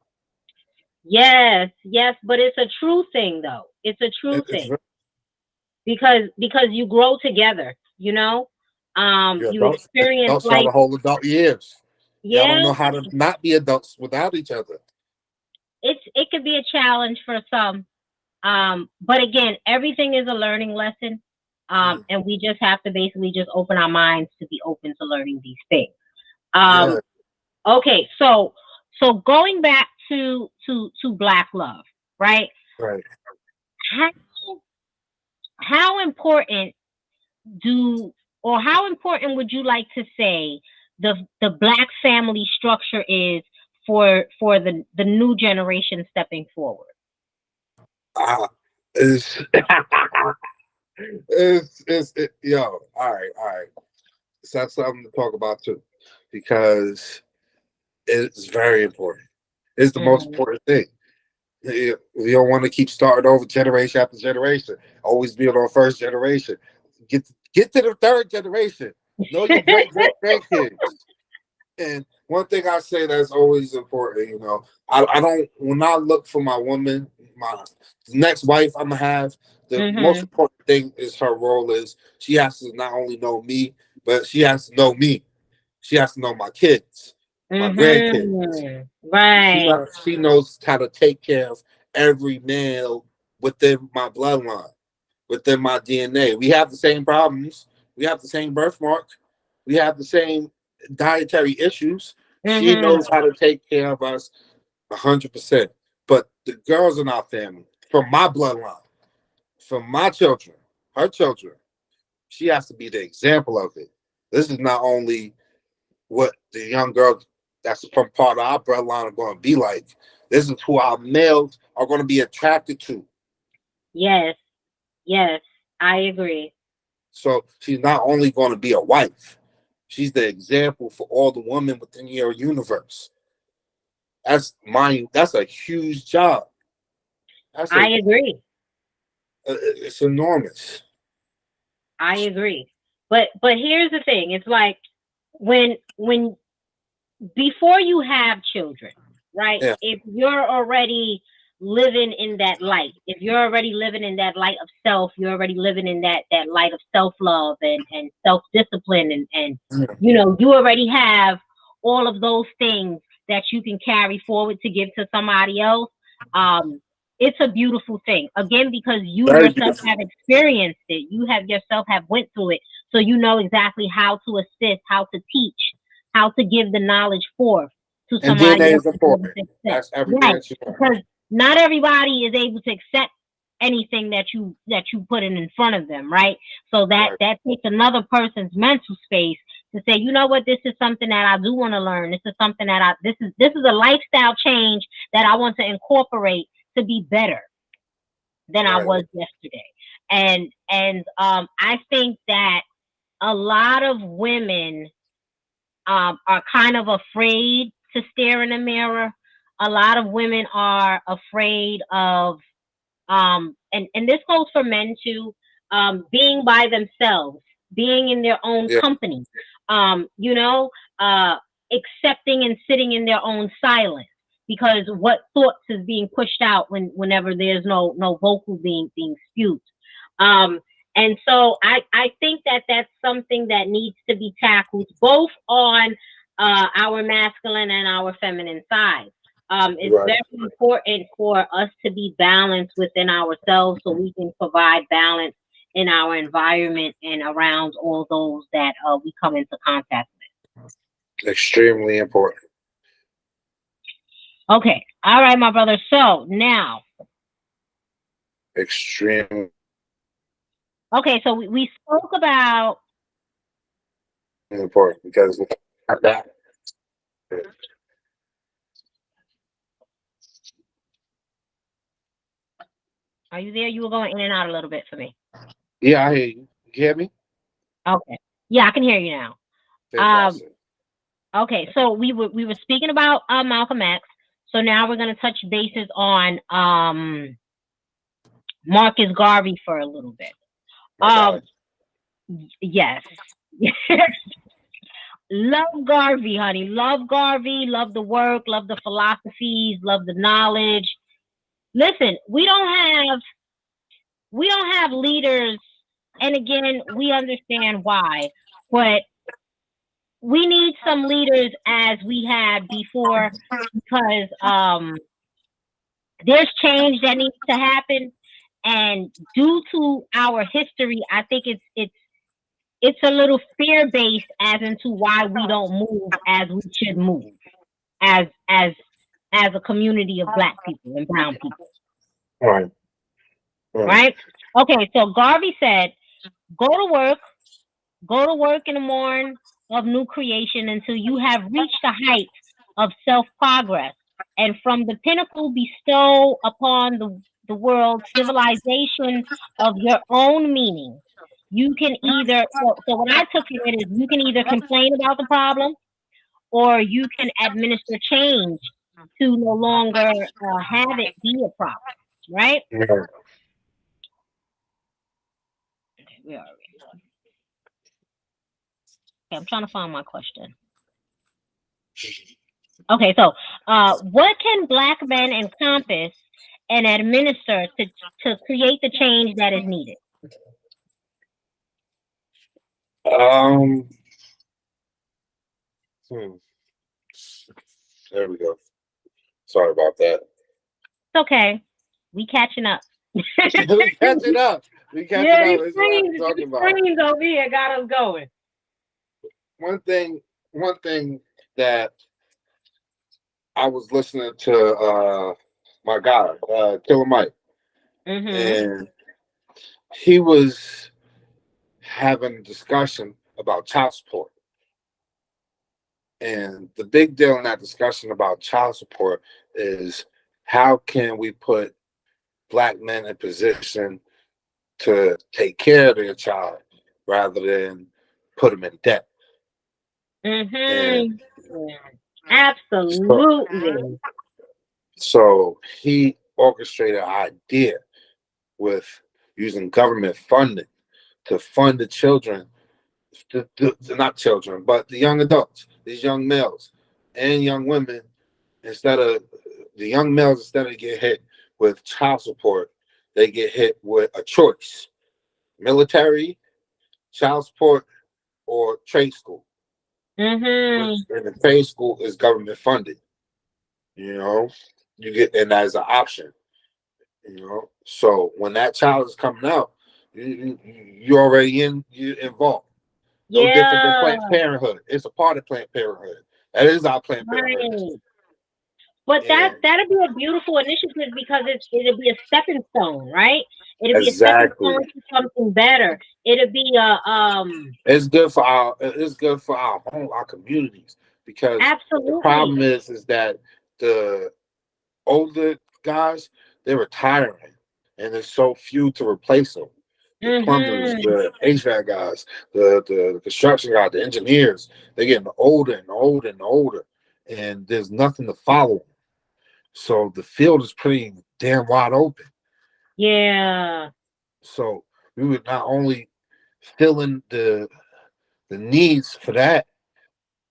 Yes. Yes. But it's a true thing, though. It's a true It's thing because you grow together. You know. You're You adults. experience Adults y'all life. the whole adult years. Y'all don't Yeah. know how to not be adults without each other. It could be a challenge for some. But again, everything is a learning lesson. And we just have to basically just open our minds to be open to learning these things. Yeah, Um, okay, so going back to black love, right? right. How how important do or how important would you like to say the black family structure is for the new generation stepping forward? Uh, it's, yo, all right. So that's something to talk about too, because it's very important. It's the most Hmm. important thing. You don't want to keep starting over generation after generation. Always be on our first generation. Get to the third generation. Know your great grandkids. And one thing I say that's always important, I don't when I look for my woman, my next wife I'm gonna have, the most Hmm. important thing is her role is she has to not only know me, but she has to know me. She has to know my kids, my grandkids. Hmm. Right. She knows how to take care of every male within my bloodline, within my DNA. We have the same problems. We have the same birthmark. We have the same dietary issues. She Mm-hmm. knows how to take care of us 100%. But the girls in our family, from my bloodline, from my children, her children, she has to be the example of it. This is not only what the young girls that's from part of our bloodline are going to be like. This is who our males are going to be attracted to. Yes. Yes. I agree. So she's not only going to be a wife, she's the example for all the women within your universe. That's mind. That's a huge job. That's I agree. it's enormous. I agree. But here's the thing. It's like when before you have children, right? Yeah, If you're already living in that light, if you're already living in that light of self, you're already living in that light of self love and self discipline and yeah. you already have all of those things that you can carry forward to give to somebody else. Um, it's a beautiful thing. Again, because you Very yourself beautiful. have experienced it, you have yourself have went through it, so you know exactly how to assist, how to teach, how to give the knowledge forth to And somebody DNA else is to be able important. to accept. That's everything Right. that you want. Because not everybody is able to accept anything that you put in front of them, right? So that Right, that takes another person's mental space to say, you know what, this is something that I do want to learn. This is something that this is a lifestyle change that I want to incorporate to be better than I right. was yesterday. And I think that a lot of women are kind of afraid to stare in the mirror. A lot of women are afraid of, and this goes for men too, being by themselves, being in their own Yeah, company, you know, accepting and sitting in their own silence. Because what thoughts is being pushed out whenever there's no vocal being spewed. Um, and so I think that that's something that needs to be tackled both on our masculine and our feminine side. It's right. very important for us to be balanced within ourselves so we can provide balance in our environment and around all those that we come into contact Extremely important. with. Okay. All right, my brother. So now, Extremely okay, so we spoke about. important because at that. Are you there? You were going in and out a little bit for me. Yeah, I hear you. You hear me? Okay. Yeah, I can hear you now. Um, Fantastic. okay, so we were speaking about Malcolm X. So now we're gonna touch bases on Marcus Garvey for a little bit. My Um, God. yes. Love Garvey, honey. Love Garvey. Love the work. Love the philosophies. Love the knowledge. Listen, we don't have leaders, and again, we understand why, but we need some leaders as we had before because there's change that needs to happen, and due to our history, I think it's a little fear based as into why we don't move as we should move as as as a community of black people and brown people, Right. Right. right? Okay, so Garvey said, go to work, go to work in the morn of new creation until you have reached the height of self progress, and from the pinnacle bestow upon the world civilization of your own meaning. You can either, so what I took from it is you can either complain about the problem or you can administer change to no longer have it be a problem, right? Right. Okay, where are we? Okay, I'm trying to find my question. Okay, so what can black men encompass and administer to create the change that is needed? Um. hmm, There we go. Sorry about that. It's okay. We catching up. We catching up. We catching Yeah, up. That's what I'm these talking about. screens over here got us going. One thing. One thing that I was listening to my guy, Killer Mike, Mhm. and he was having a discussion about child support. And the big deal in that discussion about child support is how can we put black men in position to take care of their child rather than put them in debt. And Mhm. Yeah. so, Absolutely. so he orchestrated an idea with using government funding to fund the children, not children, but the young adults, these young males and young women, instead of the young males, instead of get hit with child support, they get hit with a choice: military, child support, or trade school. Which Mhm. in the trade school is government funded. You know, you get and that is an option. You know, so when that child is coming out, you already you involved. No different than Yeah. Planned Parenthood. It's a part of Planned Parenthood. That is our Planned Parenthood. Right. But And that'd be a beautiful initiative because it'll be a stepping stone, right? It'll be a stepping exactly, stone to something better. It'll be a it's good for our home, our communities, because the absolutely. problem is that the older guys, they're retiring, and there's so few to replace them. The plumbers, Mhm. the HVAC guys, the construction guys, the engineers, they're getting older and older and older, and there's nothing to follow them. So the field is pretty damn wide open. Yeah. So we would not only fill in the needs for that,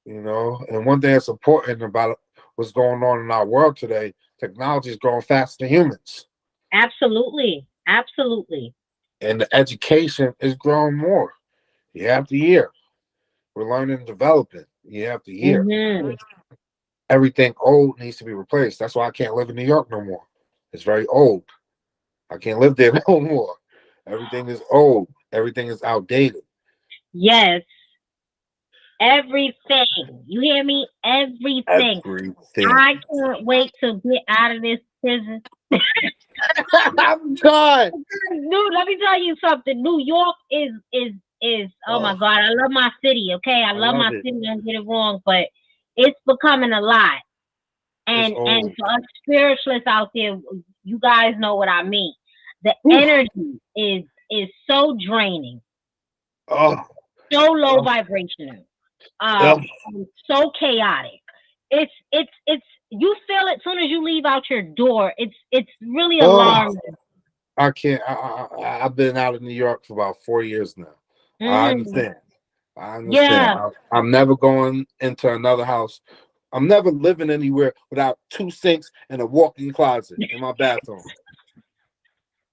and one thing that's important about what's going on in our world today, technology is growing faster than humans. Absolutely. Absolutely. And the education is growing more year after year. We're learning and developing year after year. Mhm. Everything old needs to be replaced. That's why I can't live in New York no more. It's very old. I can't live there no more. Everything is old. Everything is outdated. Yes. Everything. You hear me? Everything. Everything. I can't wait to get out of this prison. I'm done. Dude, let me tell you something. New York is oh my Oh, god, I love my city, okay? I I love love my it. city, don't get it wrong, but it's becoming a lot. It's And old. for us spiritualists out there, you guys know what I mean. The Whew. energy is so draining, Oh, so low oh, vibrational, oh, so chaotic. It's you feel it as soon as you leave out your door. It's really oh. alarming. I can't. I've been out of New York for about 4 years now. I Hmm. understand. I understand. Yeah. I'm never going into another house. I'm never living anywhere without two sinks and a walk-in closet in my bathroom.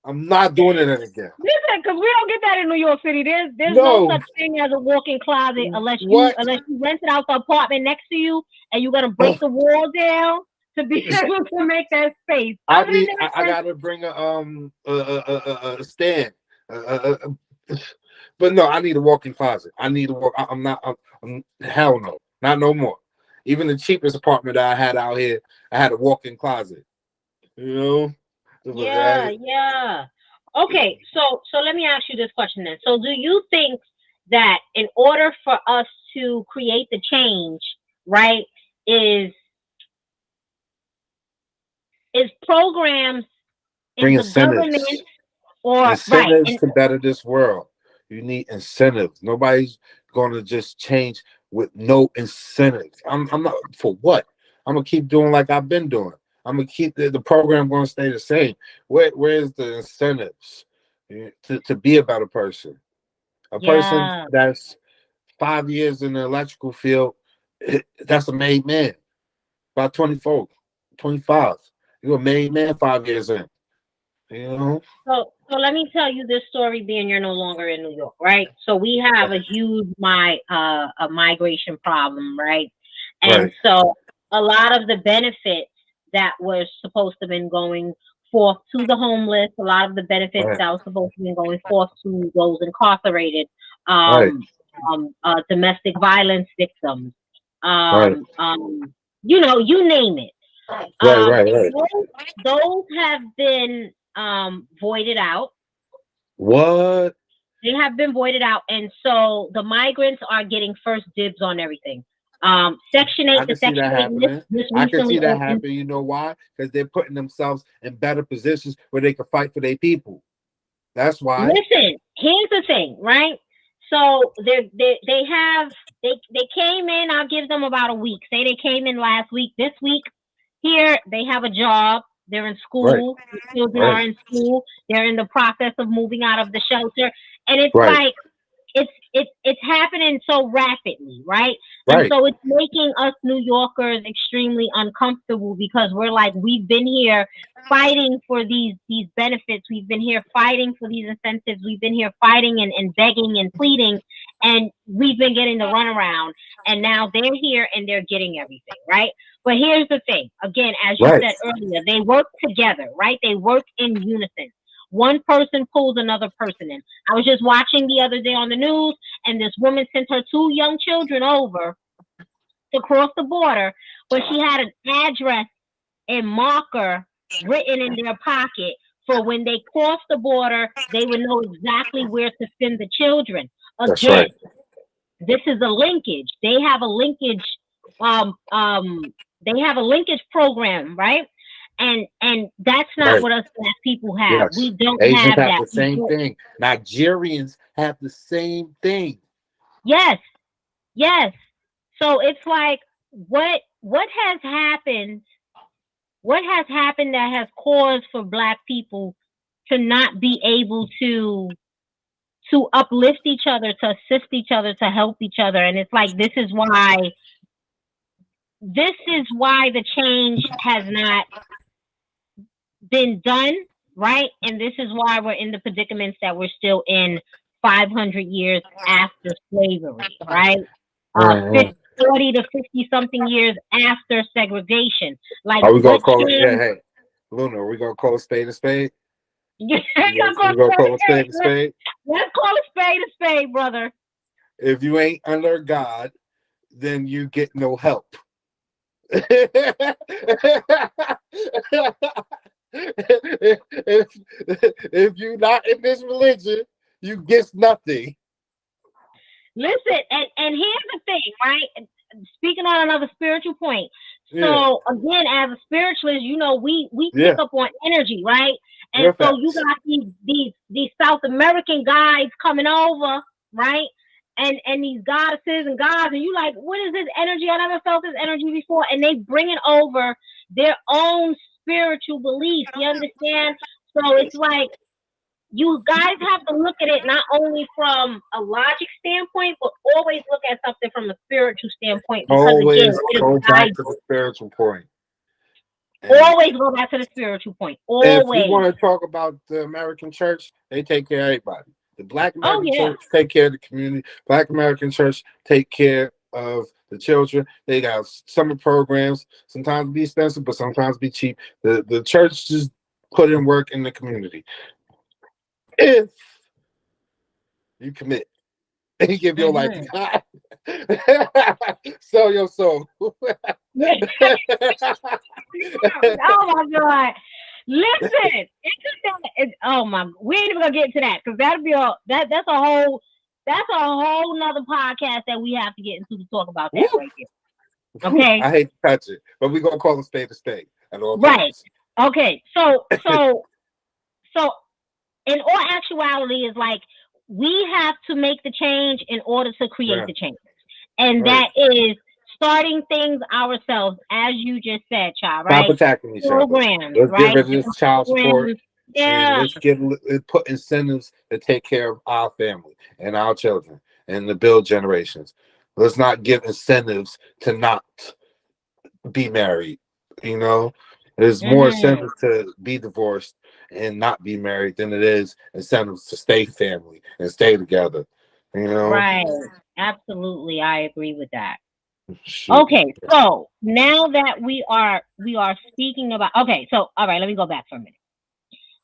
I'm not doing it again. Listen, because we don't get that in New York City. There's no No. such thing as a walk-in closet unless you What? rented out the apartment next to you and you got to break the wall down to be able to make that space. I Other than need. that, I gotta bring a stand. But no, I need a walk-in closet. I need to walk. I'm not. Hell no, not no more. Even the cheapest apartment that I had out here, I had a walk-in closet. You know, yeah, yeah. Okay, so let me ask you this question then. So do you think that in order for us to create the change, right, is programs, is bring the government incentives. or right? Incentives And to better this world. You need incentives. Nobody's going to just change with no incentives. I'm not for what. I'm gonna keep doing like I've been doing. I'm gonna keep the program going to stay the same. Where's the incentives to be a better person? A person yeah. that's 5 years in the electrical field, that's a made man. By 24, 25, you're a made man 5 years in. You know, So let me tell you this story. Being you're no longer in New York, right? So we have a right, huge a migration problem, right? And right, so a lot of the benefits that were supposed to have been going forth to the homeless, a lot of the benefits right, that were supposed to be going forth to those incarcerated, right, um, domestic violence victims, right. um, um, you name it. Right, right, right. Those have been voided out. What? They have been voided out, and so the migrants are getting first dibs on everything. Section I 8, the can see Section that 8 happening. just I can recently see that opened. happening. You know why? Because they're putting themselves in better positions where they can fight for their people. That's why. Listen, here's the thing, right? So they have they came in. I'll give them about a week. Say they came in last week. This week, here they have a job. They're in Right, school. The children right, are in school. They're in the process of moving out of the shelter, and it's right, like it's happening so rapidly, right? And right, so it's making us New Yorkers extremely uncomfortable because we're like, we've been here fighting for these benefits, we've been here fighting for these incentives, we've been here fighting and begging and pleading, and we've been getting the runaround, and now they're here and they're getting everything, right? But here's the thing, again, as you right. said earlier, they work together, right? They work in unison. One person pulls another person in. I was just watching the other day on the news, and this woman sent her two young children over to cross the border, but she had an address and marker written in their pocket for when they cross the border, they would know exactly where to send the children. That's Again, right. this is a linkage. They have a linkage. Um, um, they have a linkage program, right? And that's not Right. what us black people have. Yes. We don't Asians have have that. the same thing. Nigerians have the same thing. Yes, yes. So it's like what has happened? What has happened that has caused for black people to not be able to uplift each other, to assist each other, to help each other? And it's like this is why the change has not been done, right? And this is why we're in the predicaments that we're still in 500 years after slavery, right? Mhm. 50, 40 to 50 something years after segregation. Like, Are we gonna what call it? Yeah, changed? hey, Luna, are we gonna call a spade a spade? You We ain't gonna, gonna go we gonna call a straight. spade a spade? Let's call a spade, brother. If you ain't under God, then you get no help. if you're not in this religion, you get nothing. Listen, and here's the thing, right? Speaking on another spiritual point. Yeah, So again, as a spiritualist, we pick yeah, up on energy, right? And real so you facts. got these South American guys coming over, right? And these goddesses and gods, and you like, what is this energy? I never felt this energy before. And they bringing over their own spiritual beliefs. You understand? So it's like you guys have to look at it not only from a logic standpoint, but always look at something from a spiritual standpoint because again, Always it'll go guide back to you. the spiritual point. And Always go back to the spiritual point. if we Always. want to talk about the American church, they take care of everybody. The Black Oh American yeah. church take care of the community. Black American church take care of the children. They got summer programs. Sometimes be expensive, but sometimes be cheap. The church just put in work in the community. If you commit and give your life to Mm-hmm. God, sell your soul. Oh my god. Listen, oh my, we ain't even gonna get into that because that'll be that's a whole nother podcast that we have to get into to talk about that Woo! right there. Okay. I hate to touch it, but we're gonna call a spade at all Right. times. Okay. So in all actuality is like we have to make the change in order to create Yeah, the change. And right. that is starting things ourselves, as you just said, child, Stop right? attacking each other. Programs, Let's get right? rid of this Different child support programs. and Yeah. let's put incentives to take care of our family and our children and the build generations. Let's not give incentives to not be married. You know, there's more Mm-hmm. incentives to be divorced and not be married than it is incentives to stay family and stay together. You know, Right. Absolutely. I agree with that. shoot. Okay, so now that we are speaking about, okay, so all right, let me go back for a minute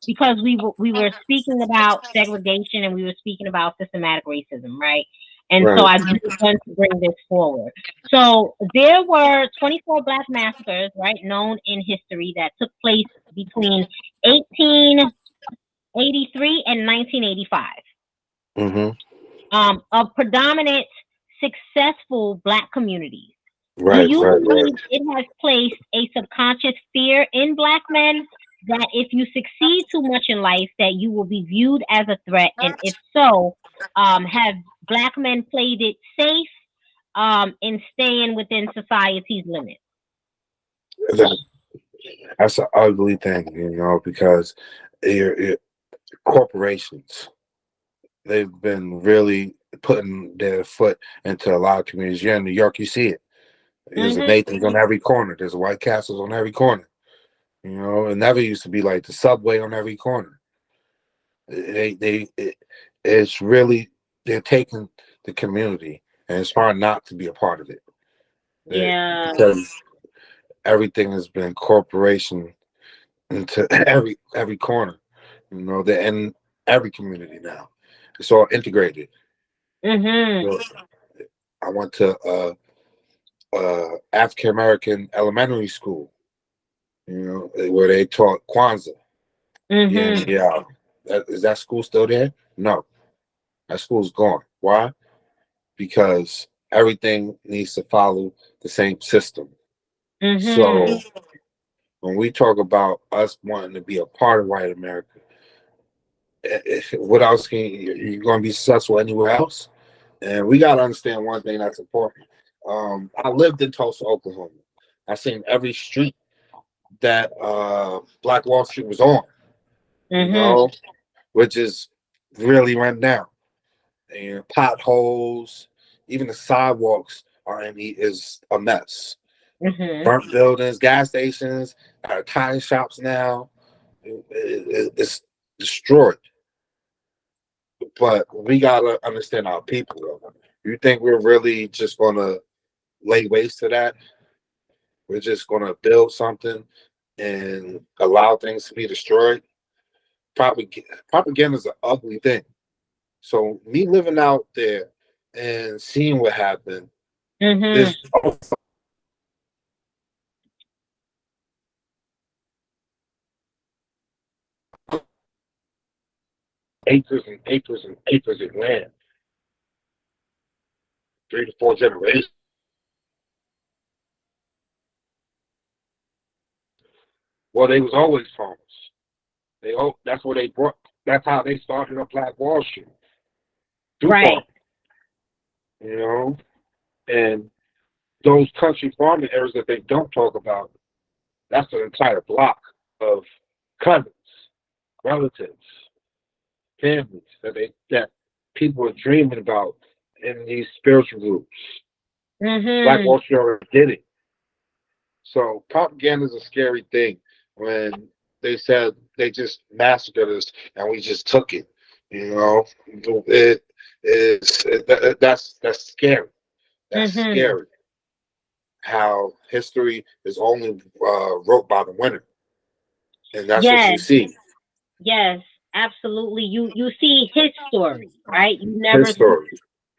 because we were speaking about segregation and we were speaking about systematic racism, right? And so Right. I do want to bring this forward. So there were 24 Black massacres, right, known in history that took place between 1883 and 1985, Mm-hmm. of predominant successful Black communities. Do Right. you Right. Right. believe it has placed a subconscious fear in Black men that if you succeed too much in life, that you will be viewed as a threat? And if so, have Black men played it safe in staying within society's limits? That's an ugly thing, because it, corporations, they've been really putting their foot into a lot of communities. Here in New York, you see it. There's a Mhm. Nathan's on every corner. There's a White Castles on every corner. It never used to be like the subway on every corner. It's really, they're taking the community, and it's hard not to be a part of it. Yeah. Because everything has been corporation into every corner. They're in every community now. It's all integrated. Mhm. So I went to African American elementary school, where they taught Kwanzaa. Yeah, Mhm. yeah. Is that school still there? No, that school's gone. Why? Because everything needs to follow the same system. So Mhm. when we talk about us wanting to be a part of white America, what else can you going to be successful anywhere else? And we got to understand one thing that's important. I lived in Tulsa, Oklahoma. I seen every street that Black Wall Street was on, you Mhm. know, which is really run down. And potholes, even the sidewalks is a mess. Mhm. Burnt buildings, gas stations, tire shops now. It's destroyed. But we gotta understand our people. Though. You think we're really just gonna lay waste to that? We're just gonna build something and allow things to be destroyed? Propaganda is an ugly thing. So me living out there and seeing what happened, Mhm. there's acres and acres and acres of land, 3 to 4 generations. Well, they was always farmers. That's where they brought. That's how they started up Black Wall Street through Right. farming. You know, and those country farming areas that they don't talk about, that's an entire block of cousins, relatives, families that people are dreaming about in these spiritual groups. Black Mhm. Wall Street already did it. So propaganda is a scary thing when they said they just massacred us and we just took it. It that's scary. That's Mhm. scary. How history is only wrote by the winner, and that's what you Yes. see. Yes. Absolutely. You see his story, right? You never His see. story.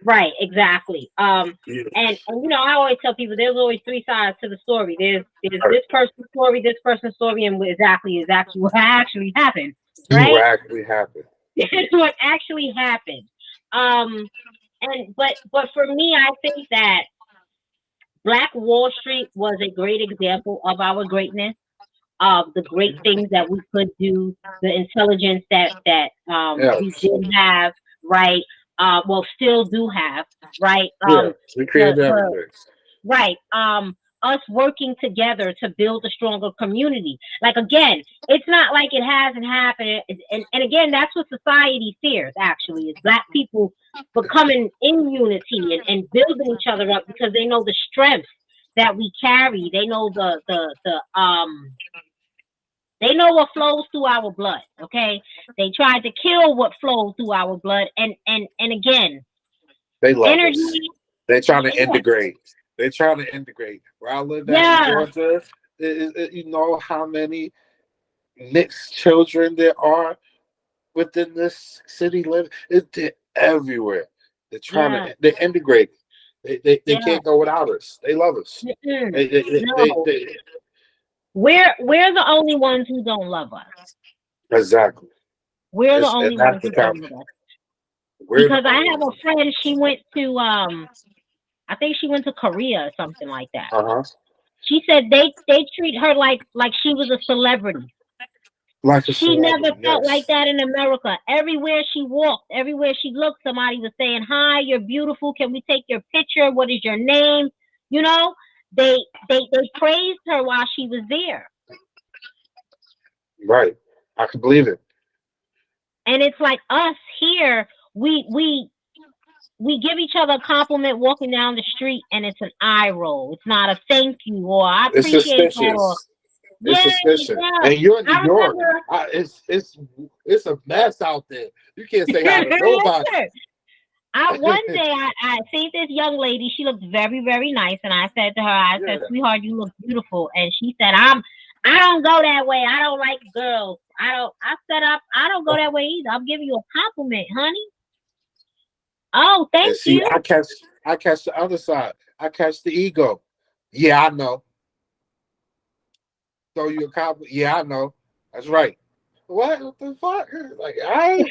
Right. Exactly. Yeah. And I always tell people there's always three sides to the story. There's this person's story, this person's story, and what exactly what actually happened. See Right. what actually happened. It's what actually happened. Um. And but for me, I think that Black Wall Street was a great example of our greatness, of the great things that we could do, the intelligence that we Yes. did have, right? Well, still do have, right? Yeah. We created The everything. right, us working together to build a stronger community. Like again, it's not like it hasn't happened, and again, that's what society fears. Actually, is Black people becoming in unity and building each other up because they know the strength that we carry. They know they know what flows through our blood. Okay, they tried to kill what flows through our blood, and again, They love us. energy. They're trying to Yeah, integrate. They're trying to integrate. Where I lived at in yeah. Georgia, you know how many mixed children there are within this city living? They're everywhere. They're trying Yeah, to. They're integrated. They yeah. can't go without us. They love us. Mm-mm. They, they, they, they, No, they- we're the only ones who don't love us. exactly. We're the And only that's ones the who don't problem. love us. We're the Because I only have a ones. friend. She went to I think she went to Korea or something like that. Uh huh. She said they treat her like she was a celebrity. Like a She never celebrity, felt like yes. that in America. Everywhere she walked, everywhere she looked, somebody was saying, "Hi, you're beautiful. Can we take your picture? What is your name?" You know, they they praised her while she was there. Right. I can believe it. And it's like us here, we give each other a compliment walking down the street and it's an eye roll. It's not a thank you or I It's appreciate that or suspicious. It's yeah, suspicious. yeah. And you're in New I York. remember It's a mess out there. You can't say hi to nobody. I one day I seen this young lady. She looked very very nice, and I said to her, I said, Yeah. "Sweetheart, you look beautiful." And she said, I don't go that way. I don't like girls. I don't. I said I don't go that way either. I'm giving you a compliment, honey. Oh, And thank see, you. I catch the other side. I catch the ego. Yeah, I know. Throw you a compliment. Yeah, I know. That's right. What the fuck? Like I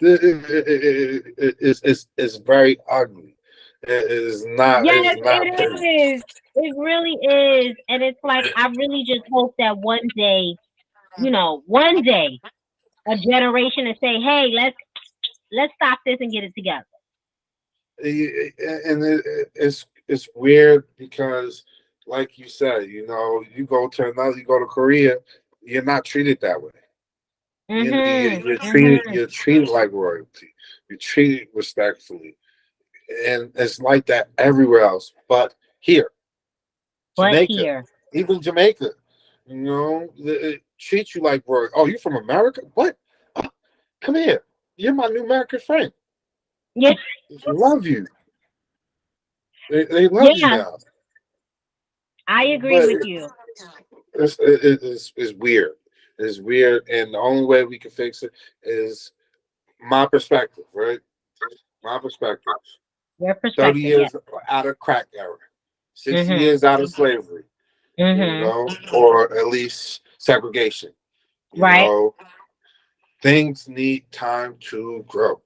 it's very ugly. It's Yes, not pretty. it is. It really is, and it's like I really just hope that one day, one day, a generation and say, "Hey, let's stop this and get it together." And it's weird because, like you said, you go to Korea, you're not treated that way. Mhm. You're treated Mhm. you're treated like royalty. You're treated respectfully, and it's like that everywhere else. But here, But Jamaica, here, even Jamaica, it treats you like royalty. Oh, you from America? What? Oh, come here. You're my new American friend. yeah, They love you. They love you yeah, now. I agree But with you. it's weird. It's weird, and the only way we can fix it is my perspective, right? My perspective. Your 30 perspective, yes. years out of crack era, 60 Mhm. years out of slavery, Mhm. or at least segregation. You Right. know, things need time to grow.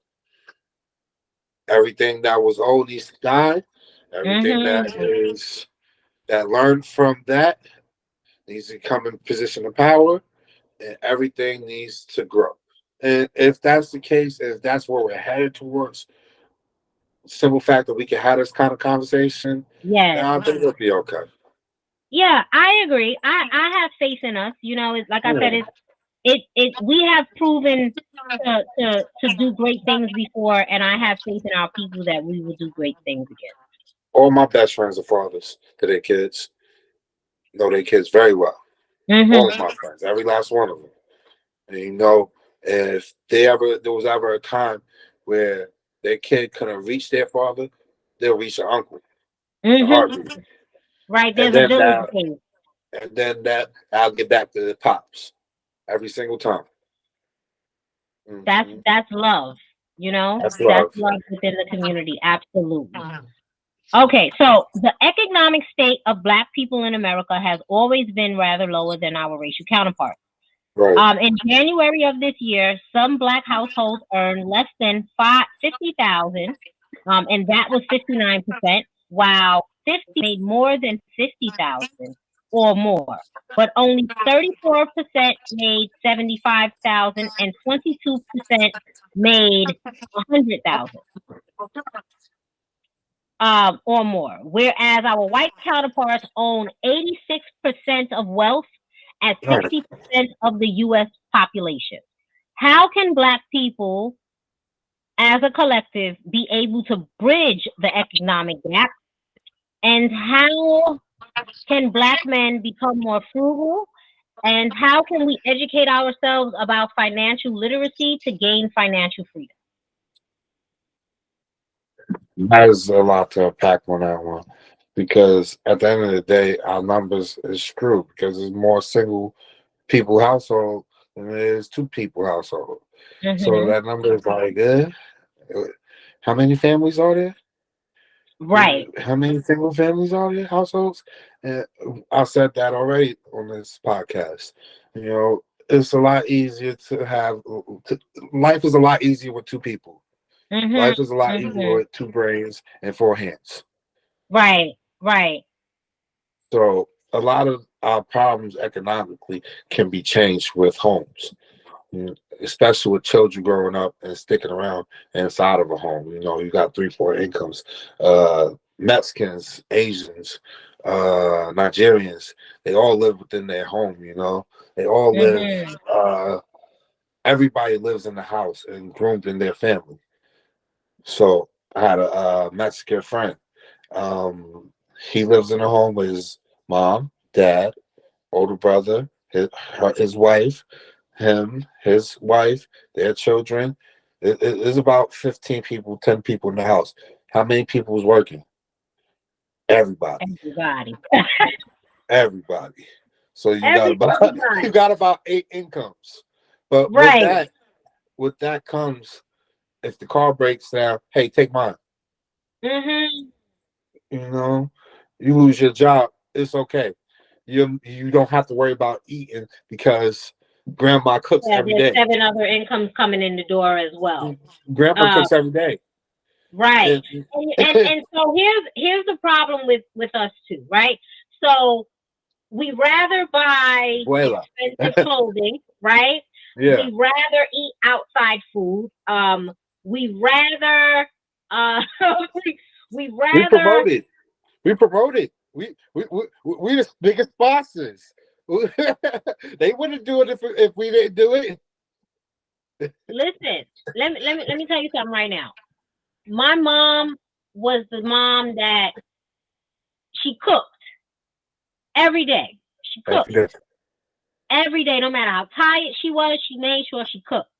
Everything that was old needs to die. Everything Mhm. that learned from that needs to come in position of power, and everything needs to grow. And if that's the case, if that's where we're headed towards, simple fact that we can have this kind of conversation, then Yes. I think it'll be okay. Yeah, I agree. I have faith in us. It's like I said, Yeah. it we have proven to do great things before, and I have faith in our people that we will do great things again. All my best friends are fathers to their kids, know their kids very well. All Mhm. of my friends, every last one of them. And if there was ever a time where their kid couldn't reach their father, they'll reach their uncle in a Mhm. heartbeat. Right. And There's a then village that thing. and then that I'll get back to the pops every single time. Hmm. That's love. That's That's love. love within the community. Absolutely. Okay, so the economic state of Black people in America has always been rather lower than our racial counterparts. Right. In January of this year, some Black households earned less than 50,000, and that was 59%, while 50 made more than 50,000 or more, but only 34% made 75,000, and 22% made 100,000 or more. Whereas our white counterparts own 86% of wealth at Right. 60% of the U.S. population. How can Black people, as a collective, be able to bridge the economic gap? And how can Black men become more frugal? And how can we educate ourselves about financial literacy to gain financial freedom? That is a lot to unpack on that one. Because at the end of the day, our numbers is screwed because there's more single people household than there is two people household. So Hmm. that number is like, How many families are there? Right. How many single families are there, households? And I said that already on this podcast. You know, it's a lot easier to have. Life is a lot easier with two people. Mhm. Life is a lot easier Mhm. with two brains and four hands. Right. Right. So a lot of our problems economically can be changed with homes. Especially with children growing up and sticking around inside of a home. You know, you got 3, 4 incomes. Mexicans, Asians, Nigerians, they all live within their home, you know. They all live, Mhm. everybody lives in the house and groomed in their family. So I had a Mexican friend. Um, he lives in a home with his mom, dad, older brother, his wife, him, his wife, their children. It's about 15 people, 10 people in the house. How many people was working? Everybody. Everybody. Everybody. So you Everybody. got about 8 incomes. But Right. with that comes if the car breaks down, hey, take mine. Mhm. You know, you lose your job, it's okay. You don't have to worry about eating because grandma cooks Yeah, every there's day. 7 other incomes coming in the door as well. Grandpa Uh, cooks every day. right. And, And so here's the problem with us too, right? So we rather buy Abuela. expensive clothing, right? Yeah. We rather eat outside food. We rather we, we We rather promote it. We promote it. We the biggest sponsors. They wouldn't do it if we didn't do it. listen. Let me tell you something right now. My mom was the mom that she cooked every day. She cooked every day, no matter how tired she was. She made sure she cooked.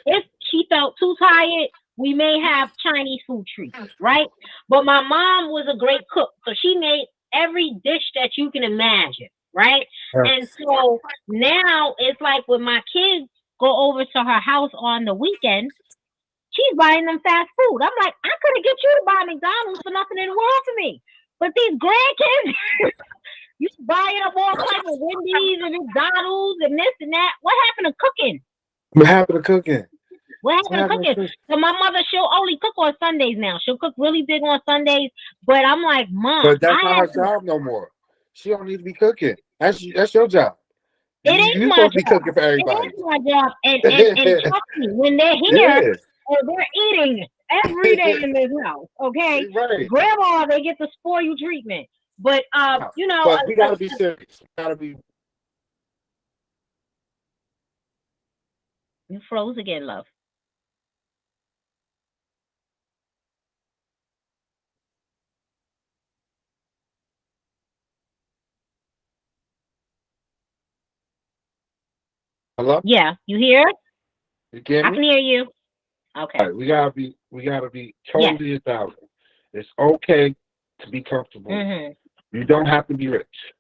If she felt too tired, we may have Chinese food treats, right? But my mom was a great cook, so she made every dish that you can imagine, right? And so now it's like when my kids go over to her house on the weekend, she's buying them fast food. I'm like, I could have get you to buy McDonald's for nothing in the world for me. But these grandkids, you buying up all type of Wendy's and McDonald's and this and that. What happened to cooking? What happened to cooking? What What happened to happened to cooking? cooking? So my mother, she'll only cook on Sundays now. She'll cook really big on Sundays. But I'm like, Mom, But that's I not had her to. job no more. She don't need to be cooking. That's your job. It is You my supposed to be job. cooking for It everybody. is my job. And trust me, when they're here, Yeah. they're eating every day in this house. Okay, Right. Grandma, they get the spoil you treatment. But Now, but we gotta be serious. We gotta be. you froze again, love. Hello. Yeah, you hear? You get I me? can hear you. All Okay. right. We gotta be Yes. totally 1,000. It's okay to be comfortable. Mhm. You don't have to be rich.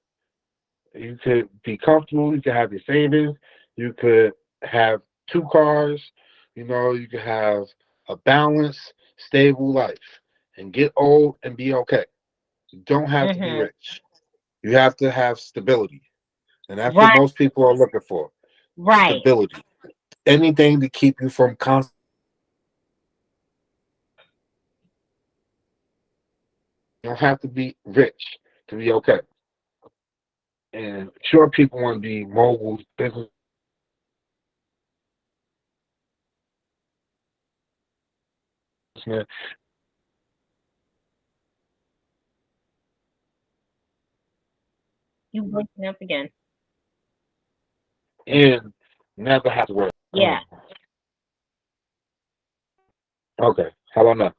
You could be comfortable. You could have your savings. You could have 2 cars. You know, you could have a balanced, stable life and get old and be okay. You don't have to be Mhm. rich. You have to have stability. And that's what Right. most people are looking for, Right. stability. Anything to keep you from constant. You don't have to be rich to be okay. And sure, people want to be moguls, businessmen. You breaking up again. And never have to work. Yeah. Okay. How about now?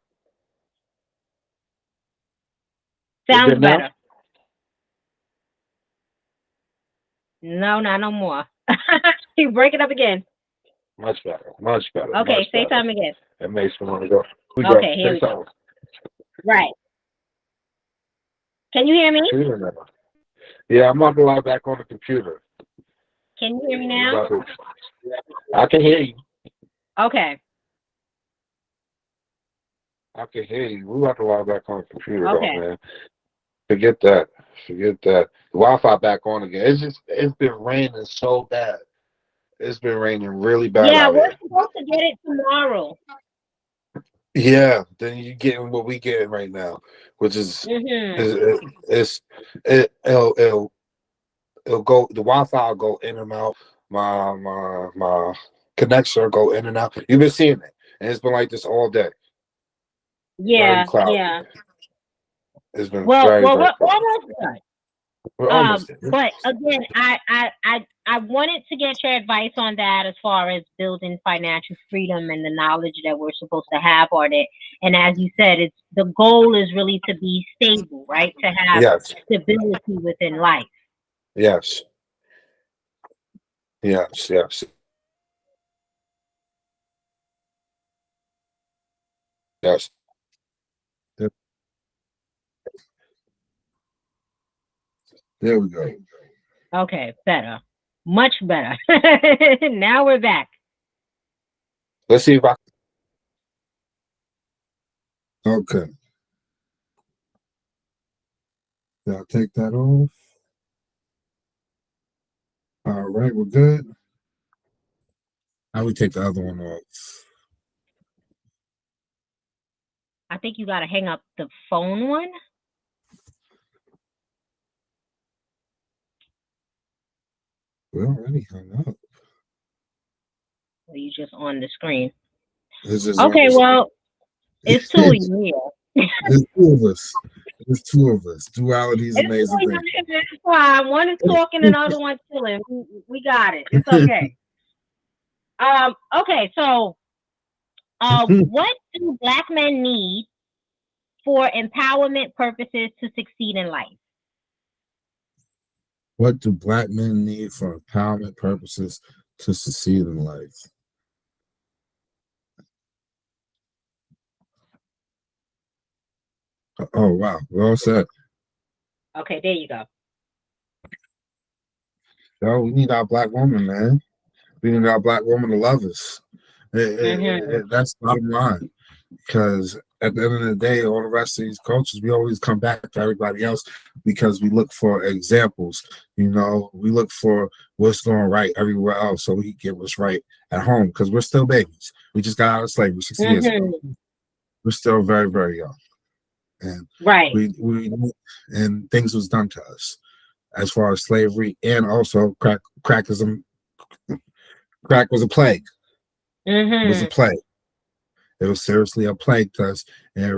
We Sounds good now? better. No, not no more. You breaking up again. Much better. Much better. Much Okay, say better. something again. It makes me want to go. We go. Okay, here Say we go. something. Right. Can you hear me? Yeah, I'm about to log back on the computer. Can you hear me I'm now? about to, I can hear you. Okay. I can hear you. We got to log back on the computer though, Okay. man. Forget that. Forget that. The Wi-Fi back on again. It's been raining so bad. It's been raining really bad Yeah, out we're here. supposed to get it tomorrow. Yeah, then you getting what we getting right now, which Mhm. is it's it'll go, the Wi-Fi will go in and out. My connection will go in and out. You've been seeing it, and it's been like this all day. Very Yeah, cloudy. yeah. It's been Well, very, well, very we're cloudy. almost done. We're almost there. But again, I wanted to get your advice on that as far as building financial freedom and the knowledge that we're supposed to have on it. And as you said, it's the goal is really to be stable, right? To have Yes, stability within life. yes, yes, yes, yes. There we go. Okay, better. Much better. Now we're back. Let's see if I. Okay. I'll take that off. All right, we're good. Now we take the other one off. I think you gotta hang up the phone one. We already hung up. Or you just on the screen. It's just on Okay, this. well, it's two of you here. There's two of us. There's two of us. Duality is an It's two amazing of thing. you here. That's fine. One is talking and the other one's chilling. We got it. It's okay. Okay, so what do black men need for empowerment purposes to succeed in life? What do black men need for empowerment purposes to succeed in life? Oh wow, well said. Okay, there you go. Yo, we need our black woman, man. We need our black woman to love us. Mhm. That's the bottom line. Because at the end of the day, all the rest of these cultures, we always come back to everybody else because we look for examples. We look for what's going right everywhere else so we can get what's right at home because we're still babies. We just got out of slavery 60 years ago. Mhm. We're still very, very young. And Right. we and things was done to us as far as slavery and also crack was a plague. It was a Mhm. plague. It was seriously a plague to us, and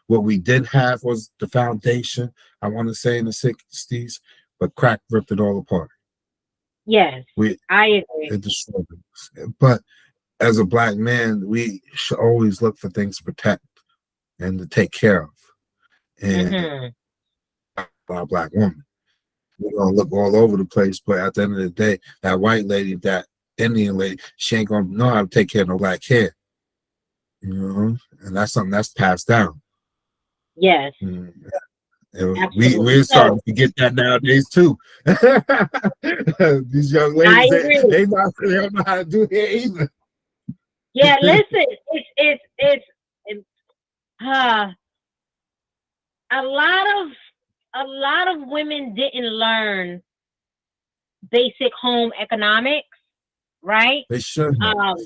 what we did have was the foundation. I want to say in the 60s, but crack ripped it all apart. Yes, We I agree. it destroyed it. But as a black man, we should always look for things to protect and to take care of. And Mhm. our black woman, we're gonna look all over the place, but at the end of the day, that white lady, that Indian lady, she ain't gonna know how to take care of no black kid. And that's something that's passed down. Yes, Mm. And absolutely. we're starting So to get that nowadays too. These young I ladies, agree. they don't know how to do it either. Yeah, listen, it's uh, a lot of women didn't learn basic home economics, right? They should have.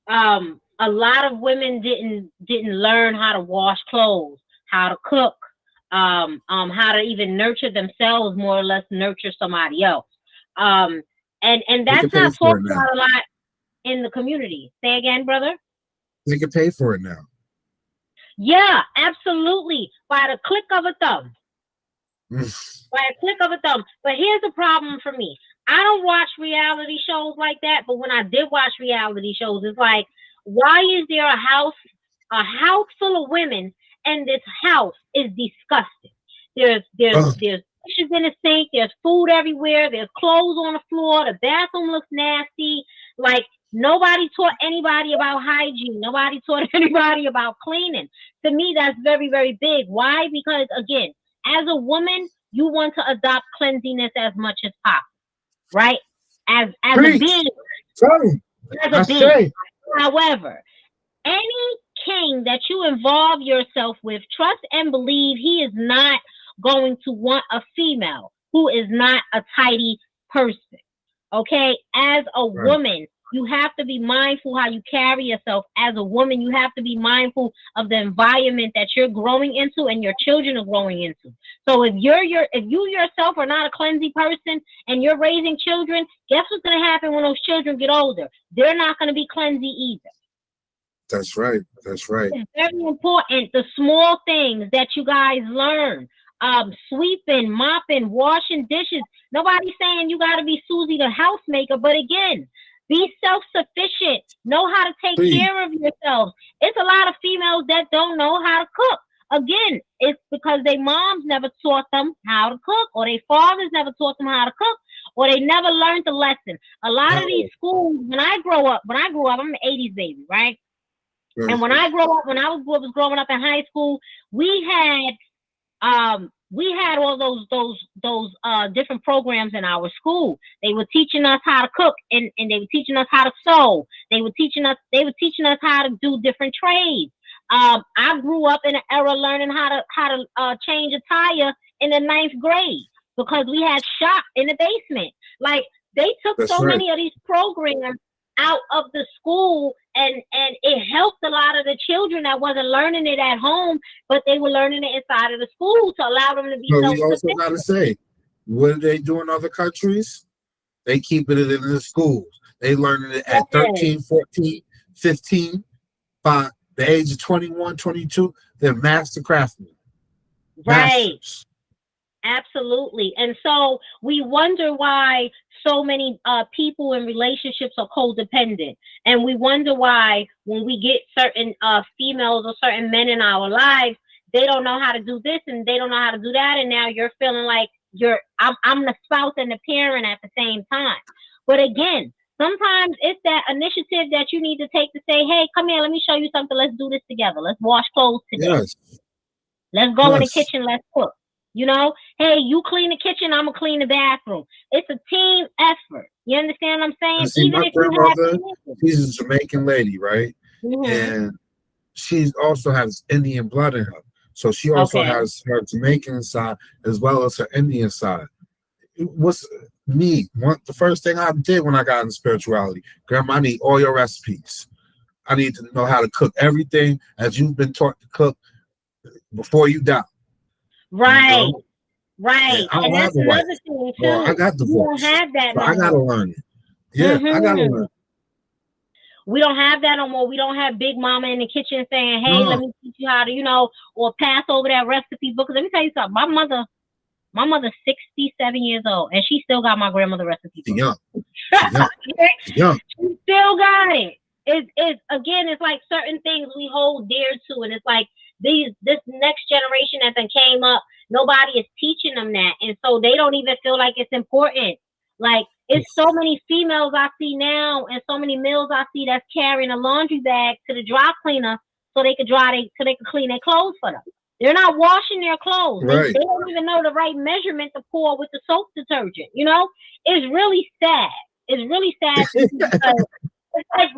Um, a lot of women didn't learn how to wash clothes, how to cook, how to even nurture themselves, more or less nurture somebody else. Um, and They that's can pay not for talked it now. about a lot in the community. Say again, brother. They can pay for it now. Yeah, absolutely. By the click of a thumb. By a click of a thumb. But here's the problem for me. I don't watch reality shows like that, but when I did watch reality shows, it's like, why is there a house full of women, and this house is disgusting? Oh, There's dishes in the sink, there's food everywhere, there's clothes on the floor, the bathroom looks nasty. Like nobody taught anybody about hygiene, nobody taught anybody about cleaning. To me, that's very, very big. Why? Because again, as a woman, you want to adopt cleanliness as much as possible, right? As a preach. being, Tell them. as a I being. say. However, any king that you involve yourself with, trust and believe he is not going to want a female who is not a tidy person. Okay? As a Right. woman, you have to be mindful how you carry yourself. As a woman, you have to be mindful of the environment that you're growing into and your children are growing into. So if you yourself are not a cleansy person and you're raising children, guess what's going to happen when those children get older? They're not going to be cleansy either. That's right. That's right. It's very important, the small things that you guys learn. Sweeping, mopping, washing dishes. Nobody's saying you got to be Susie the housemaker, but again, be self-sufficient. Know how to take Please. care of yourself. It's a lot of females that don't know how to cook. Again, it's because their moms never taught them how to cook, or their fathers never taught them how to cook, or they never learned the lesson. A lot of these schools, when I grew up, I'm an 80s baby, right? And when I was growing up in high school, we had all those different programs in our school. They were teaching us how to cook, and they were teaching us how to sew. They were teaching us how to do different trades. I grew up in an era learning how to change a tire in the 9th grade because we had shop in the basement. Like, they took That's so right. many of these programs out of the school, and it helped a lot of the children that wasn't learning it at home, but they were learning it inside of the school to allow them to be But we self-sufficient. also got to say, what do they do in other countries? They keep it in the schools. They learning it at 13, 14, 15. By the age of 21, 22, they're master craftsmen. Right. Masters. Absolutely. And so we wonder why so many people in relationships are codependent. And we wonder why when we get certain females or certain men in our lives, they don't know how to do this and they don't know how to do that. And now you're feeling like I'm the spouse and the parent at the same time. But again, sometimes it's that initiative that you need to take to say, hey, come here, let me show you something. Let's do this together. Let's wash clothes today. Yes. Let's go in the kitchen. Let's cook. You know, hey, you clean the kitchen, I'm going to clean the bathroom. It's a team effort. You understand what I'm saying? See, even my if grandmother, she's a Jamaican lady, right? Mm-hmm. And she also has Indian blood in her. So she also has her Jamaican side as well as her Indian side. The first thing I did when I got into spirituality, Grandma, I need all your recipes. I need to know how to cook everything as you've been taught to cook before you die. Right. You know? Right. And that's another thing too. Well, I got divorced. We don't have that so no I gotta more. learn it. Yeah, I gotta learn. We don't have that no more. We don't have Big Mama in the kitchen saying, hey, let me teach you how to, or pass over that recipe book. Let me tell you something. My mother's 67 years old, and she still got my grandmother recipe book. She young. She still got it. It's like certain things we hold dear to, and it's like this next generation that then came up, nobody is teaching them that, and so they don't even feel like it's important. Like, it's so many females I see now, and so many males I see that's carrying a laundry bag to the dry cleaner so they could clean their clothes for them. They're not washing their clothes. Right. They don't even know the right measurement to pour with the soap detergent. It's really sad. It's really sad because it's like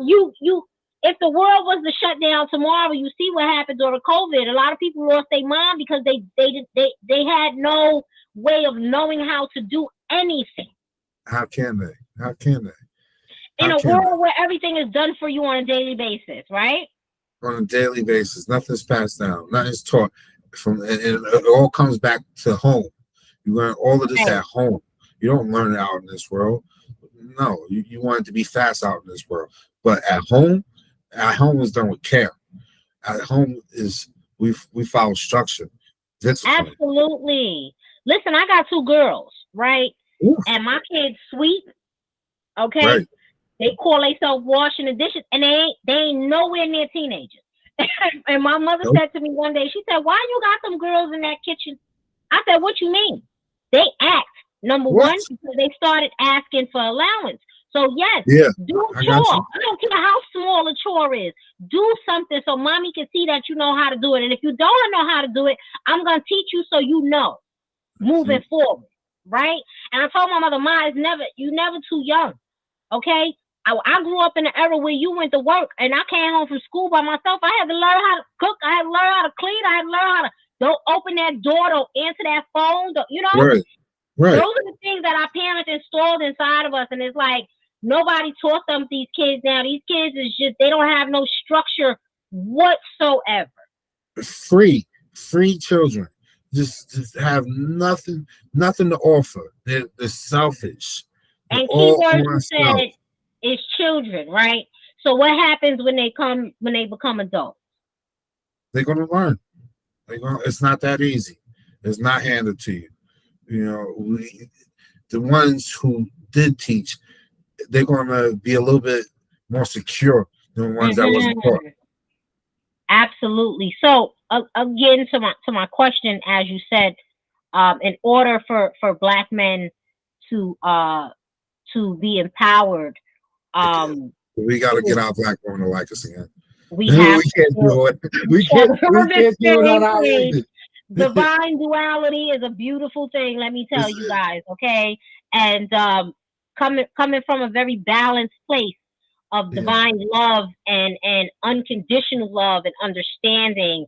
if the world was to shut down tomorrow, you see what happened during COVID. A lot of people lost their mind because they had no way of knowing how to do anything. How can they? In a world where everything is done for you on a daily basis, right? On a daily basis, nothing's passed down, nothing's taught and it all comes back to home. You learn all of this at home. You don't learn it out in this world. No, you want it to be fast out in this world, but at home is done with care. At home is we follow structure. Discipline. Absolutely. Listen, I got 2 girls, right? Ooh. And my kids sweep. Okay, right. They call themselves washing the dishes, and they ain't nowhere near teenagers. And my mother said to me one day, she said, "Why you got some girls in that kitchen?" I said, "What you mean?" They act. Number one, because they started asking for allowance. So yes, do a chore. I don't care how small a chore is. Do something so mommy can see that you know how to do it. And if you don't know how to do it, I'm gonna teach you so you know. Moving forward, right? And I told my mother, "Ma, you're never too young. Okay? I grew up in an era where you went to work and I came home from school by myself. I had to learn how to cook. I had to learn how to clean. I had to learn how to don't open that door, don't answer that phone. You know, Right, right. those are the things that our parents installed inside of us. And it's like nobody taught them these kids now. These kids is just, they don't have no structure whatsoever. Free children. Just have nothing to offer. They're selfish. They're And all keywords on you self. said is children, right? So what happens when they become adults? They're gonna learn. It's not that easy. It's not handed to you. You know, the ones who did teach, they're gonna be a little bit more secure than the ones that wasn't taught. Mm-hmm. Absolutely. So again, to my question, as you said, in order for Black men to be empowered, Again, um, we got to get our black woman to like us again. we We have can't to do it. We on can't. We the can't do it on same our page. end. Divine duality is a beautiful thing. Let me tell you guys, okay? And coming from a very balanced place of Yeah, divine love and unconditional love and understanding,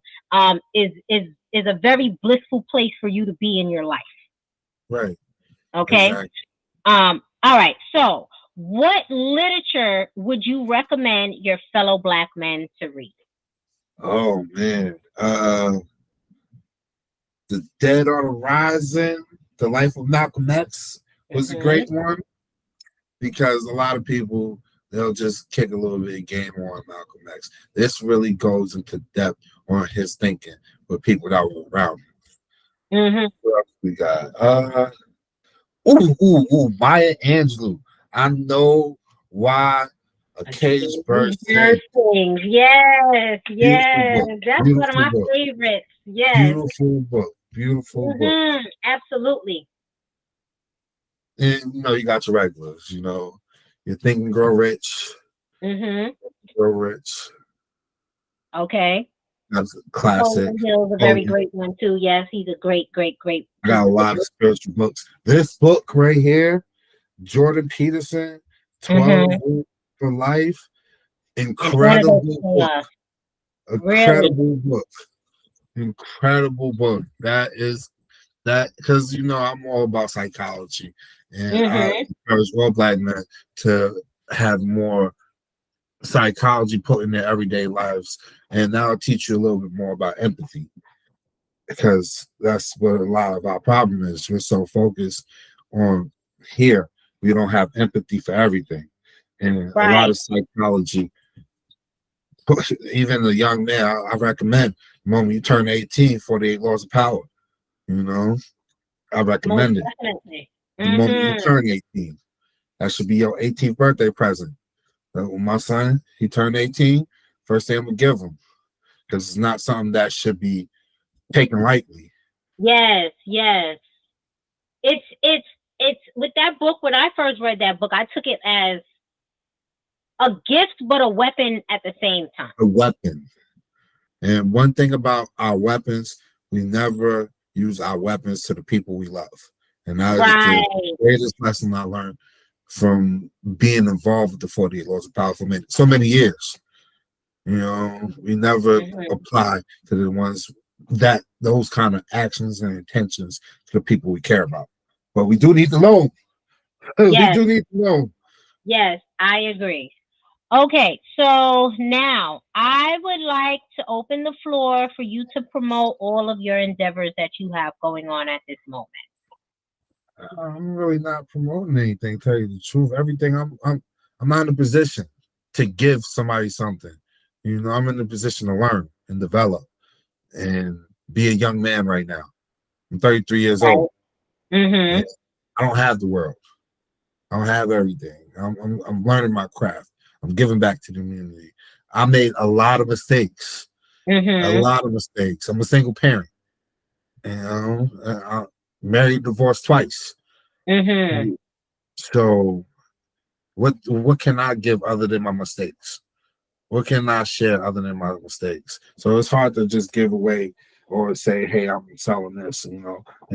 is a very blissful place for you to be in your life. right. Okay. Exactly. All right. So, what literature would you recommend your fellow Black men to read? Oh man. The Dead on the Rising, The Life of Malcolm X was a Hmm. great one because a lot of people they'll just kick a little bit of game on Malcolm X. This really goes into depth on his thinking with people that were around him. Hmm. What else we got? Maya Angelou. I know why a caged bird Yes, sings. yes, Beautiful yes. book. That's one of Beautiful my book. favorites. Yes. Beautiful book. Beautiful book. Absolutely. And you got your regulars, you Think and Grow Rich, Hmm. Grow Rich. Okay. That's a classic. Napoleon Hill is a very Hogan. great one too. Yes, he's a great, great, great I got piece a of lot of spiritual books. This book right here, Jordan Peterson, 12 Mm-hmm. Rules for Life. It's one of those Incredible book. really. Incredible book. Incredible book. That is that because I'm all about psychology and I Mm-hmm. encourage all black men to have more psychology put in their everyday lives, and that'll teach you a little bit more about empathy because that's what a lot of our problem is. We're so focused on here, we don't have empathy for everything, and a lot Right. of psychology. Even a young man, I recommend the moment you turn 18, 48 laws of power. You know, I Most recommend it. definitely. The moment you Mm-hmm. turn 18, that should be your 18th birthday present. When my son, he turned 18, first thing I'm gonna give him because it's not something that should be taken lightly. Yes, yes. It's with that book. When I first read that book, I took it as a gift, but a weapon at the same time. A weapon. And one thing about our weapons, we never use our weapons to the people we love. And that is the Right. greatest lesson I learned from being involved with the 48 Laws of Power for so many years. We never Mm-hmm. apply to the ones that those kind of actions and intentions to the people we care about. But we do need to know. We Yes, do need to know. yes, I agree. Okay, so now I would like to open the floor for you to promote all of your endeavors that you have going on at this moment. I'm really not promoting anything. Tell you the truth, everything I'm not in a position to give somebody something. I'm in a position to learn and develop and be a young man right now. I'm 33 years Right. old, and Mm-hmm. I don't have the world. I don't have everything. I'm learning my craft. I'm giving back to the community. I made a lot of mistakes. A Mm-hmm. lot of mistakes. I'm a single parent. I married, divorced twice. Mm-hmm. So what can I give other than my mistakes? What can I share other than my mistakes? So it's hard to just give away or say, hey, I'm selling this,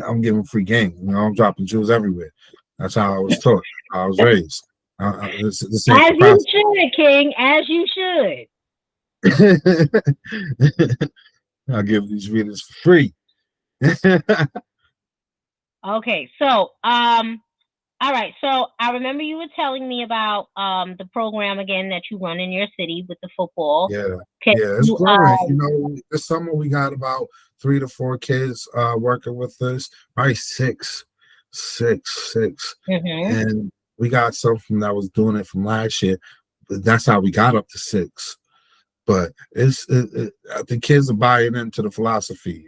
I'm giving free game. I'm dropping jewels everywhere. That's how I was taught. I was raised. This ain't As for you profit. should, King. As you should. I'll give these readers for free. Okay, so all right. So I remember you were telling me about the program again that you run in your city with the football. Yeah, Can yeah, it's you growing. This summer we got about 3 to 4 kids working with us. Probably six, mhm. and we got some from that was doing it from last year. But that's how we got up to 6. But the kids are buying into the philosophy.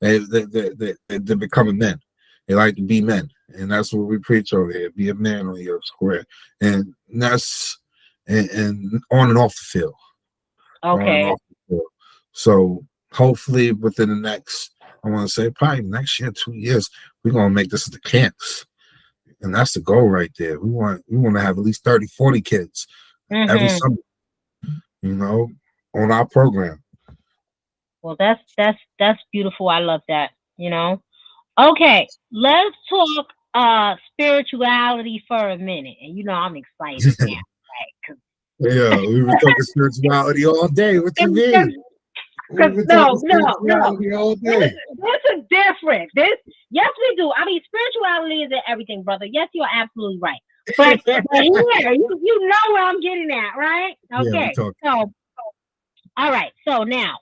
They're becoming men. They like to be men, and that's what we preach over here: be a man on your square, and that's and on and off the field, on and Okay. off the field. So hopefully within the next, I want to say probably next year, 2 years, we're gonna make this the camps, and that's the goal right there. We want to have at least 30, 40 kids every Mhm. summer, you know, on our program. Well, that's beautiful. I love that. You know. Okay, let's talk spirituality for a minute. And I'm excited now, right? Yeah, we've been talking spirituality all day. What you mean? We've Because been talking no, no, no. spirituality all This day. this is different. Yes, we do. I mean, spirituality is in everything, brother. Yes, you're absolutely right. But here, you know where I'm getting at, right? Yeah, we Okay. talk. So all right. So now,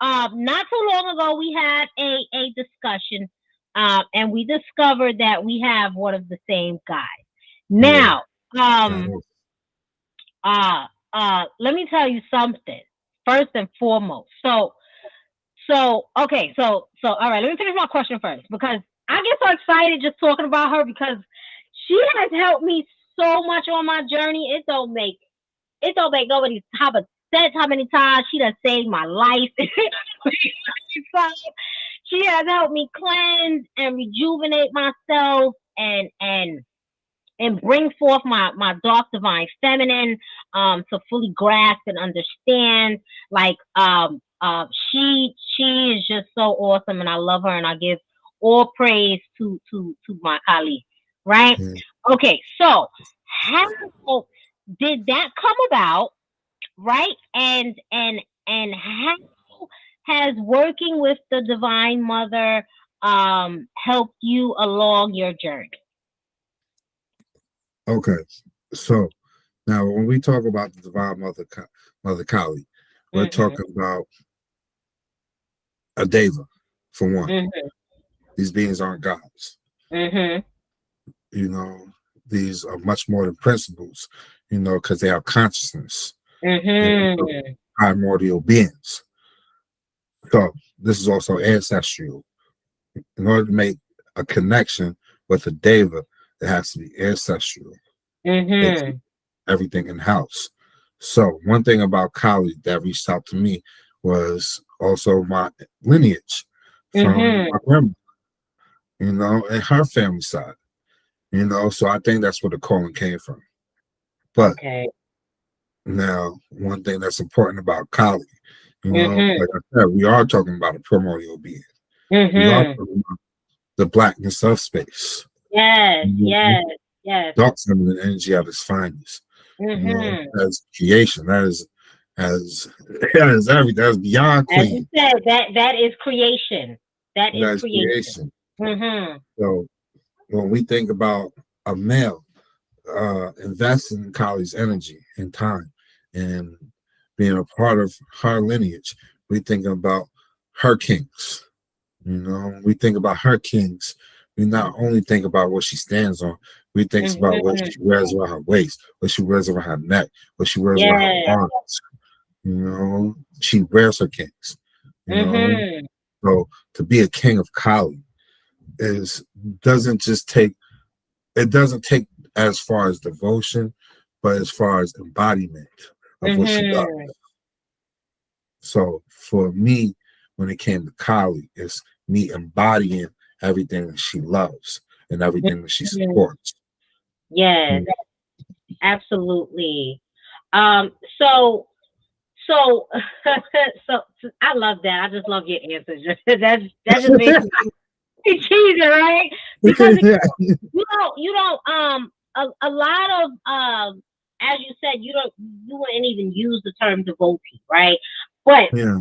not too long ago, we had a discussion, and we discovered that we have one of the same guys. Yeah, Now, got um, it. let me tell you something. First and foremost, all right. Let me finish my question first because I get so excited just talking about her because she has helped me so much on my journey. It don't make nobody have a sense how many times she done saved my life. She has helped me cleanse and rejuvenate myself and bring forth my dark divine feminine to fully grasp and understand. Like she is just so awesome and I love her and I give all praise to my colleague. Right? Yeah. Okay, so how did that come about? Right? And how has working with the divine mother helped you along your journey? Okay, so now when we talk about the Divine Mother Kali, we're Mhm. talking about a deva, for one. Mhm. These beings aren't gods. Mhm. You know, these are much more than principles. Because they have consciousness and Mhm. primordial beings. So this is also ancestral. In order to make a connection with a deva, it has to be ancestral. They keep Mhm. everything in house. So one thing about Kali that reached out to me was also my lineage from Mhm. my grandma, and her family side. So I think that's where the calling came from. But Okay. now, one thing that's important about Kali, Mhm. like I said, we are talking about a primordial being. We are Mhm. talking about the blackness of space. Yes. You know, Yes. Yes. dark feminine energy at its finest. Mhm. As creation, as that is everything. That's beyond As you queen. said, that is creation. That is That is creation. creation. Mhm. So when we think about a male investing in Kali's energy and time and being a part of her lineage, we think about her kings. We think about her kings. We not only think about what she stands on, we think about what Mhm. she wears around her waist, what she wears around her neck, what she wears around her Yes. arms. She wears her kings. You know, Mhm. so to be a king of Kali is doesn't just take it doesn't take as far as devotion, but as far as embodiment of what she does. Mhm. So for me, when it came to Kali, it's me embodying everything that she loves and everything that she Mhm. supports. Yes. Mm. Absolutely. Um. So So, so I love that. I just love your answers. That just makes me cheesy, right? Because you don't. a lot of as you said, you wouldn't even use the term devotee, right? But Yeah.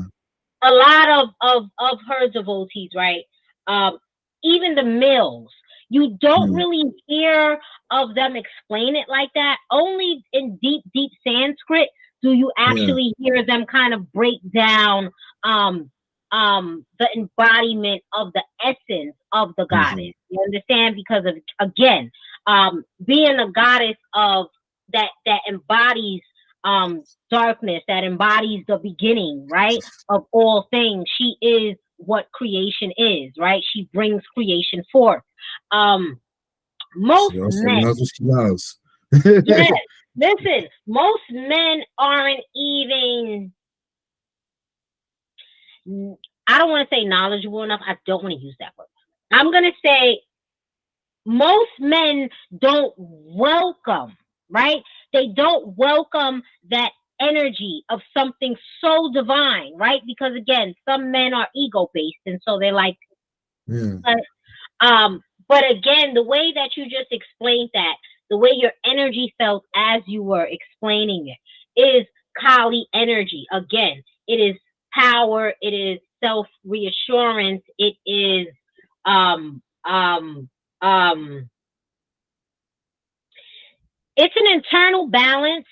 a lot of her devotees, right? Um, even the males, you don't Mm. really hear of them explain it like that. Only in deep Sanskrit do you Yeah. actually hear them kind of break down the embodiment of the essence of the Mm-hmm. goddess. You understand? Because of, again, being a goddess of that embodies darkness, that embodies the beginning, right? Of all things. She is what creation is, right? She brings creation forth. Um, most She also men, loves what she loves. yes, listen, most men aren't even, I don't want to say knowledgeable enough. I don't want to use that word. I'm going to say most men don't welcome, right? They don't welcome that energy of something so divine, right? Because again, some men are ego based, and so they're like, Yeah. but again, the way that you just explained that, the way your energy felt as you were explaining it, is Kali energy. Again, it is power. It is self reassurance. It is um um um it's an internal balance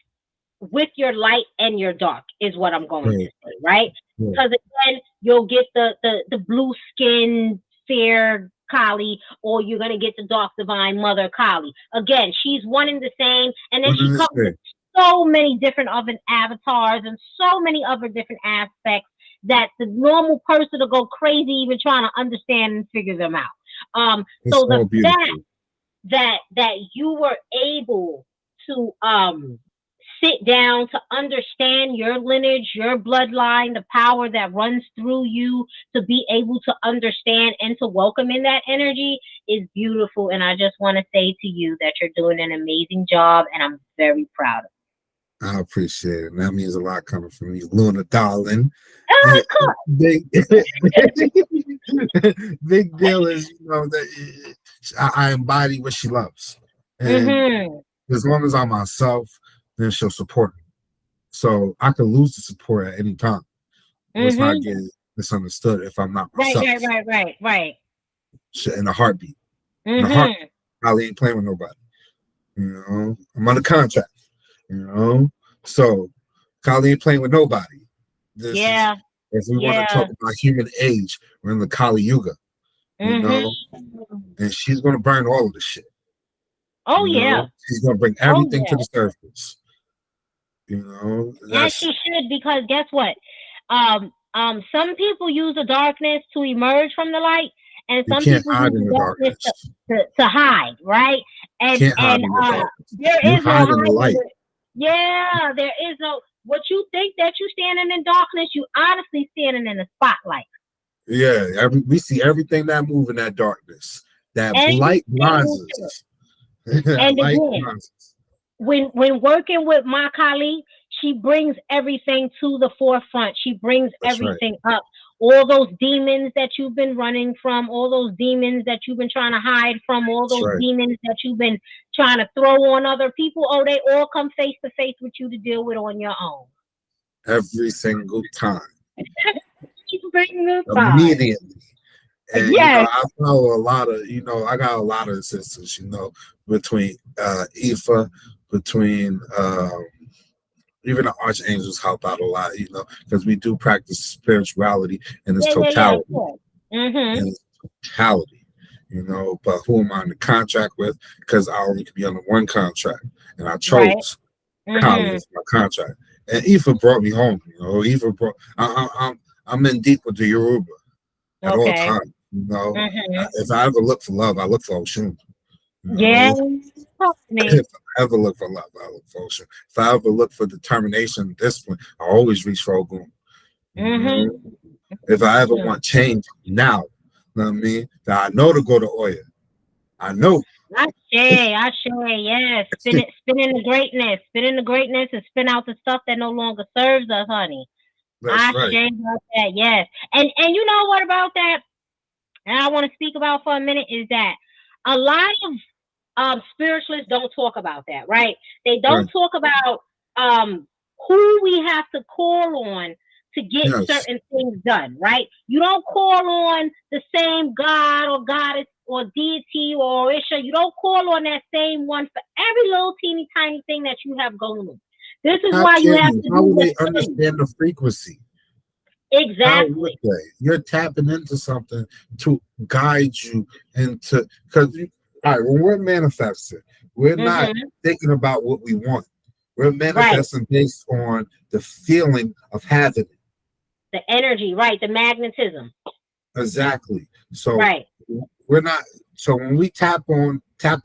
with your light and your dark is what I'm going to Right. say, right? Yeah. Because again, you'll get the blue skin fair Kali, or you're gonna get the dark divine mother Kali. Again, she's one and the same, and then What she does it comes with say? so many different other avatars and so many other different aspects that the normal person will go crazy even trying to understand and figure them out. It's So the all fact beautiful. that you were able to sit down to understand your lineage, your bloodline, the power that runs through you, to be able to understand and to welcome in that energy is beautiful. And I just want to say to you that you're doing an amazing job, and I'm very proud of I appreciate it. That means a lot coming from you, Luna, darling. you. Of course. Big, big deal is, that I embody what she loves, and Mhm. as long as I'm myself, then she'll support me. So I could lose the support at any time. Let's not Mhm. get misunderstood. If I'm not Right. myself, Right. Right. Right. Right. in a heartbeat, in a heart, Mhm. I ain't playing with nobody. I'm under contract. You know, so Kali ain't playing with nobody. This is Yeah. if we want to Yeah. talk about human age, we're in the Kali Yuga. You Mhm. know, and she's gonna burn all of the shit. Oh yeah. She's gonna bring Oh everything to yeah. the surface. As That's she should, because guess what? Some people use the darkness to emerge from the light, and you some can't people hide use in the the darkness darkness. to hide, right? And Can't hide and in the darkness. You there is no hide in the hiding. light. Yeah, there is no. What you think that you standing in darkness, you honestly standing in the spotlight. Yeah, we see everything that move in that darkness. That And light you blinds able to. us. That And light again, blinds us. when working with my colleague, she brings everything to the forefront. She brings That's right. everything up. All those demons that you've been running from, all those demons that you've been trying to hide from, all That's those right. demons that you've been trying to throw on other people, oh, they all come face to face with you to deal with on your own. Every single time. She's bringing this time. Immediately. And Yes. I know a lot of, I got a lot of sisters, between Ifa, between even the archangels help out a lot, because we do practice spirituality in its Yeah, of totality. course. Mm-hmm. In its totality. But who am I in the contract with? Because I only could be on the one contract. And I Right. chose Kali Mm-hmm. as my contract. And Ifa brought me home. Ifa brought I'm in deep with the Yoruba at all Okay. times. Mm-hmm. If I ever look for love, I look for Oshun. Yeah. If I ever look for love, I look for Oshun. If I ever look for determination and discipline, I always reach for Ogun. Mm-hmm. If I ever want change now, you know what I mean? That I know to go to Oya. I know. I say, yes. Spinning the greatness, and spin out the stuff that no longer serves us, honey. That's I right. say about that, yes. And you know what about that? And I want to speak about for a minute is that a lot spiritualists don't talk about that, right? They don't Right. talk about who we have to call on to get Yes. certain things done, right? You don't call on the same God or goddess or deity or Isha. You don't call on that same one for every little teeny tiny thing that you have going on. This is How why you can have you? to How do will the they thing. understand the frequency? How would Exactly. they? You're tapping into something to guide you into, because all right, when we're manifesting, we're not Mm-hmm. thinking about what we want. We're Right. manifesting based on the feeling of having it. The energy, right? The magnetism. Exactly. So Right. we're not. So when we tap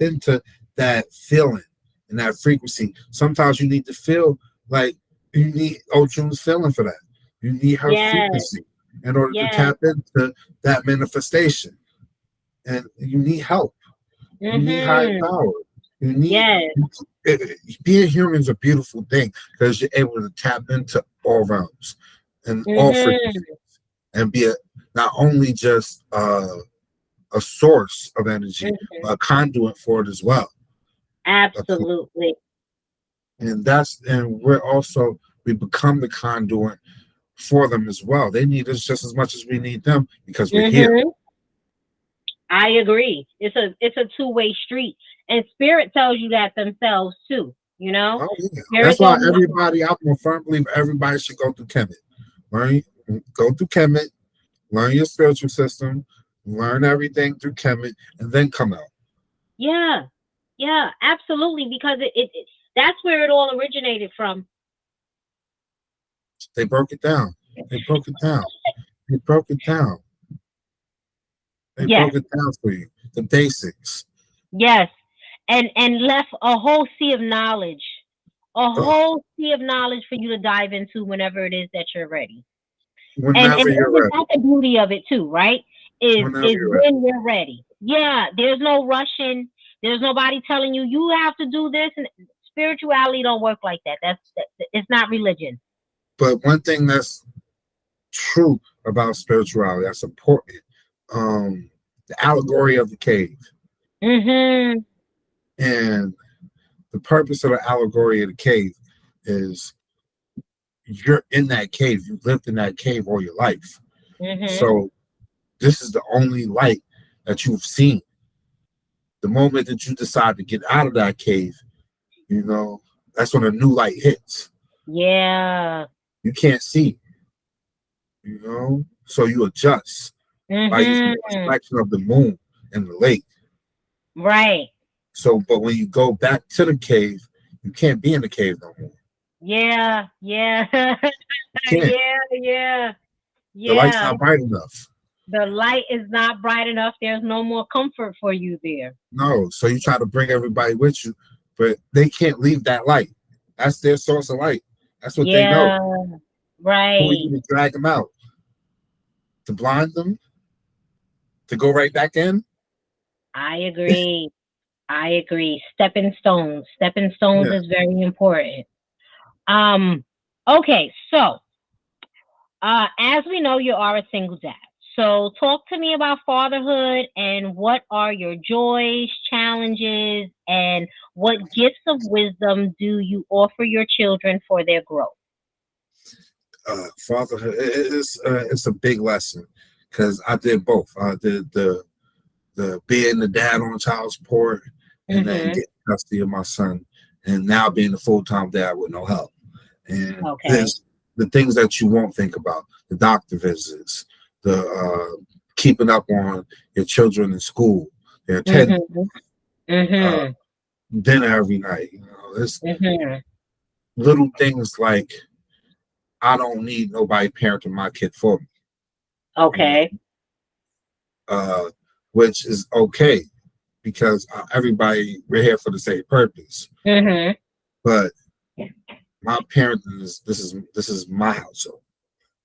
into that feeling and that frequency, sometimes you need to feel like you need Ochu's feeling for that. You need her Yes. frequency in order to Yes. tap into that manifestation, and you need help. You need higher Mm-hmm. power. You need Yes. being human is a beautiful thing because you're able to tap into all realms and all frequencies Mm-hmm. and be not only just a source of energy, Mm-hmm. but a conduit for it as well. Absolutely. And we're also we become the conduit for them as well. They need us just as much as we need them because we're here. Mm-hmm. I agree. It's a two-way street. And spirit tells you that themselves too, you know? Oh yeah, Spirit that's why don't miss it. everybody. I'm a firm believer everybody should go through Kemet. Learn, go through Kemet, learn your spiritual system, learn everything through Kemet, and then come out. Yeah. Yeah, absolutely. Because that's where it all originated from. They broke it down. They broke it down. They broke it down. They Yes. broke it down for you. The basics. Yes. And left a whole sea of knowledge. A Ugh, whole sea of knowledge for you to dive into whenever it is that you're ready. And whenever you're isn't ready. that the beauty of it too, right? Is Whenever is you're ready. when you're ready. Yeah, there's no rushing. There's nobody telling you you have to do this. And spirituality don't work like that. It's not religion. But one thing that's true about spirituality, that's important. The allegory of the cave. Mhm. And the purpose of the allegory of the cave is you're in that cave. You've lived in that cave all your life. Mhm. So this is the only light that you've seen. The moment that you decide to get out of that cave, you know, that's when a new light hits. Yeah. You can't see, you know, so you adjust. Like it's Mhm. a reflection of the moon and the lake. Right. So, but when you go back to the cave, you can't be in the cave no more. Yeah. Yeah. You can't. Yeah. Yeah. The light's Yeah. not bright enough. The light is not bright enough. There's no more comfort for you there. No. So you try to bring everybody with you, but they can't leave that light. That's their source of light. That's what they know. Yeah. Who are Right. you to drag them out? To blind them? To go right back in? I agree. I agree. Stepping stones. Stepping stones Yeah. is very important. Um, okay, so as we know, you are a single dad. So talk to me about fatherhood and what are your joys, challenges, and what gifts of wisdom do you offer your children for their growth? Fatherhood it's a big lesson because I did both. I did the being the dad on child support and then Mm-hmm. getting custody of my son, and now being a full time dad with no help. And Okay. there's the things that you won't think about: the doctor visits, the keeping up on your children in school, their attendance, Mm-hmm. uh, Mm-hmm. dinner every night. You know, there's Mm-hmm. little things like I don't need nobody parenting my kid for me. You know, Okay. which is okay because everybody we're here for the same purpose. Mm-hmm. But my parenting is this is my household,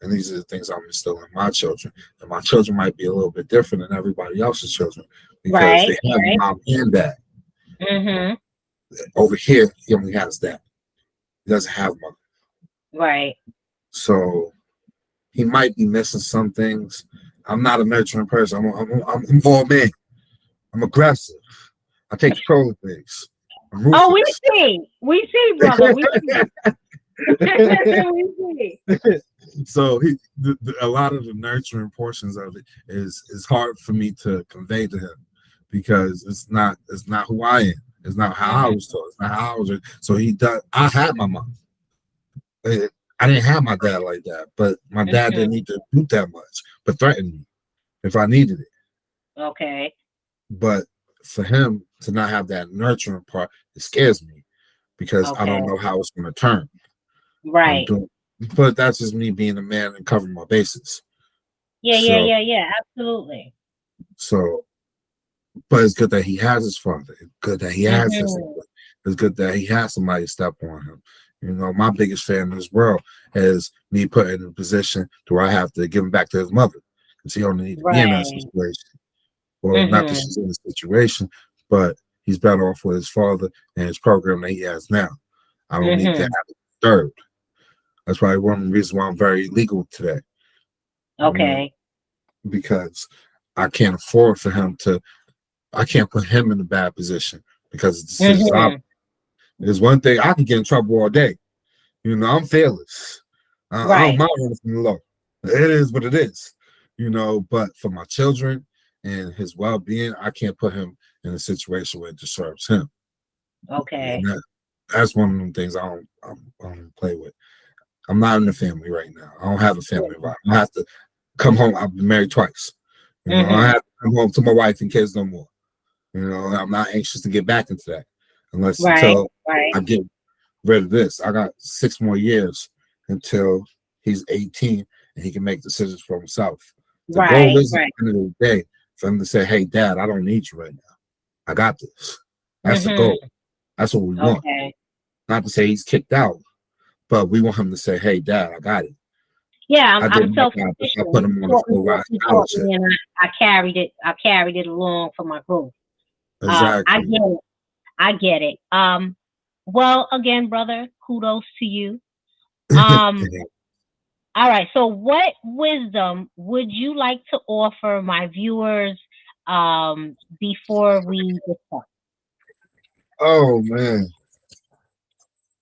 and these are the things I'm instilling in my children. And my children might be a little bit different than everybody else's children because Right. they have Right. mom and dad. Mm-hmm. Over here, he only has dad. He doesn't have mom, Right. so he might be missing some things. I'm not a nurturing person. I'm all man. I'm aggressive. I take control of things. I'm Oh, ruthless. we see, brother, we see, we see. So a lot of the nurturing portions of it is hard for me to convey to him because it's not who I am. It's not how I Mhm. was taught. It's not how I was. So he does. I had my mom. I didn't have my dad like that, but my dad Mhm. didn't need to do that much, but threatened me if I needed it. Okay. But for him to not have that nurturing part, it scares me because I Okay. don't know how it's going to turn. I'm Right. doing, but that's just me being a man and covering my bases. Yeah, yeah, So, yeah, yeah. Absolutely. so, but it's good that he has his father. It's good that he has his. Mhm. It's good that he has somebody step on him. You know, my biggest fan in this world is me put in a position to where I have to give him back to his mother because he only need to be in that Right. situation. Well, not that Mhm. she's in the situation, but he's better off with his father and his program that he has now. I don't need to have Mhm. it disturbed. That's probably one of the reasons why I'm very legal today. You know, Okay. because I can't afford for him to. I can't put him in a bad position because the decisions I. Mhm. There's one thing I can get in trouble all day. You know, I'm fearless. I don't Right. mind running from the law. It is what it is. You know, but for my children and his well-being, I can't put him in a situation where it disturbs him. And Okay. that's one of them things I don't play with. I'm not in the family right now. I don't have a family right. I have to come home. I've been married twice. You know, I Mhm. have to come home to my wife and kids no more. You know, I'm not anxious to get back into that unless Right. until Right. I get rid of this. I got 6 more years until he's 18 and he can make decisions for himself. The goal Right. is at Right. the end of the day for him to say, "Hey, Dad, I don't need you right now. I got this." That's the Mhm. goal. That's what we want. Okay. Not to say he's kicked out, but we want him to say, "Hey, Dad, I got it. Yeah, I did I'm my self job. I sufficient. put him on a full ride He taught scholarship." me, and I carried it. I carried it along for my growth. I Exactly. get it. I get it. Well, again, brother, kudos to you. Um, all right. So, what wisdom would you like to offer my viewers before we discuss? Oh man,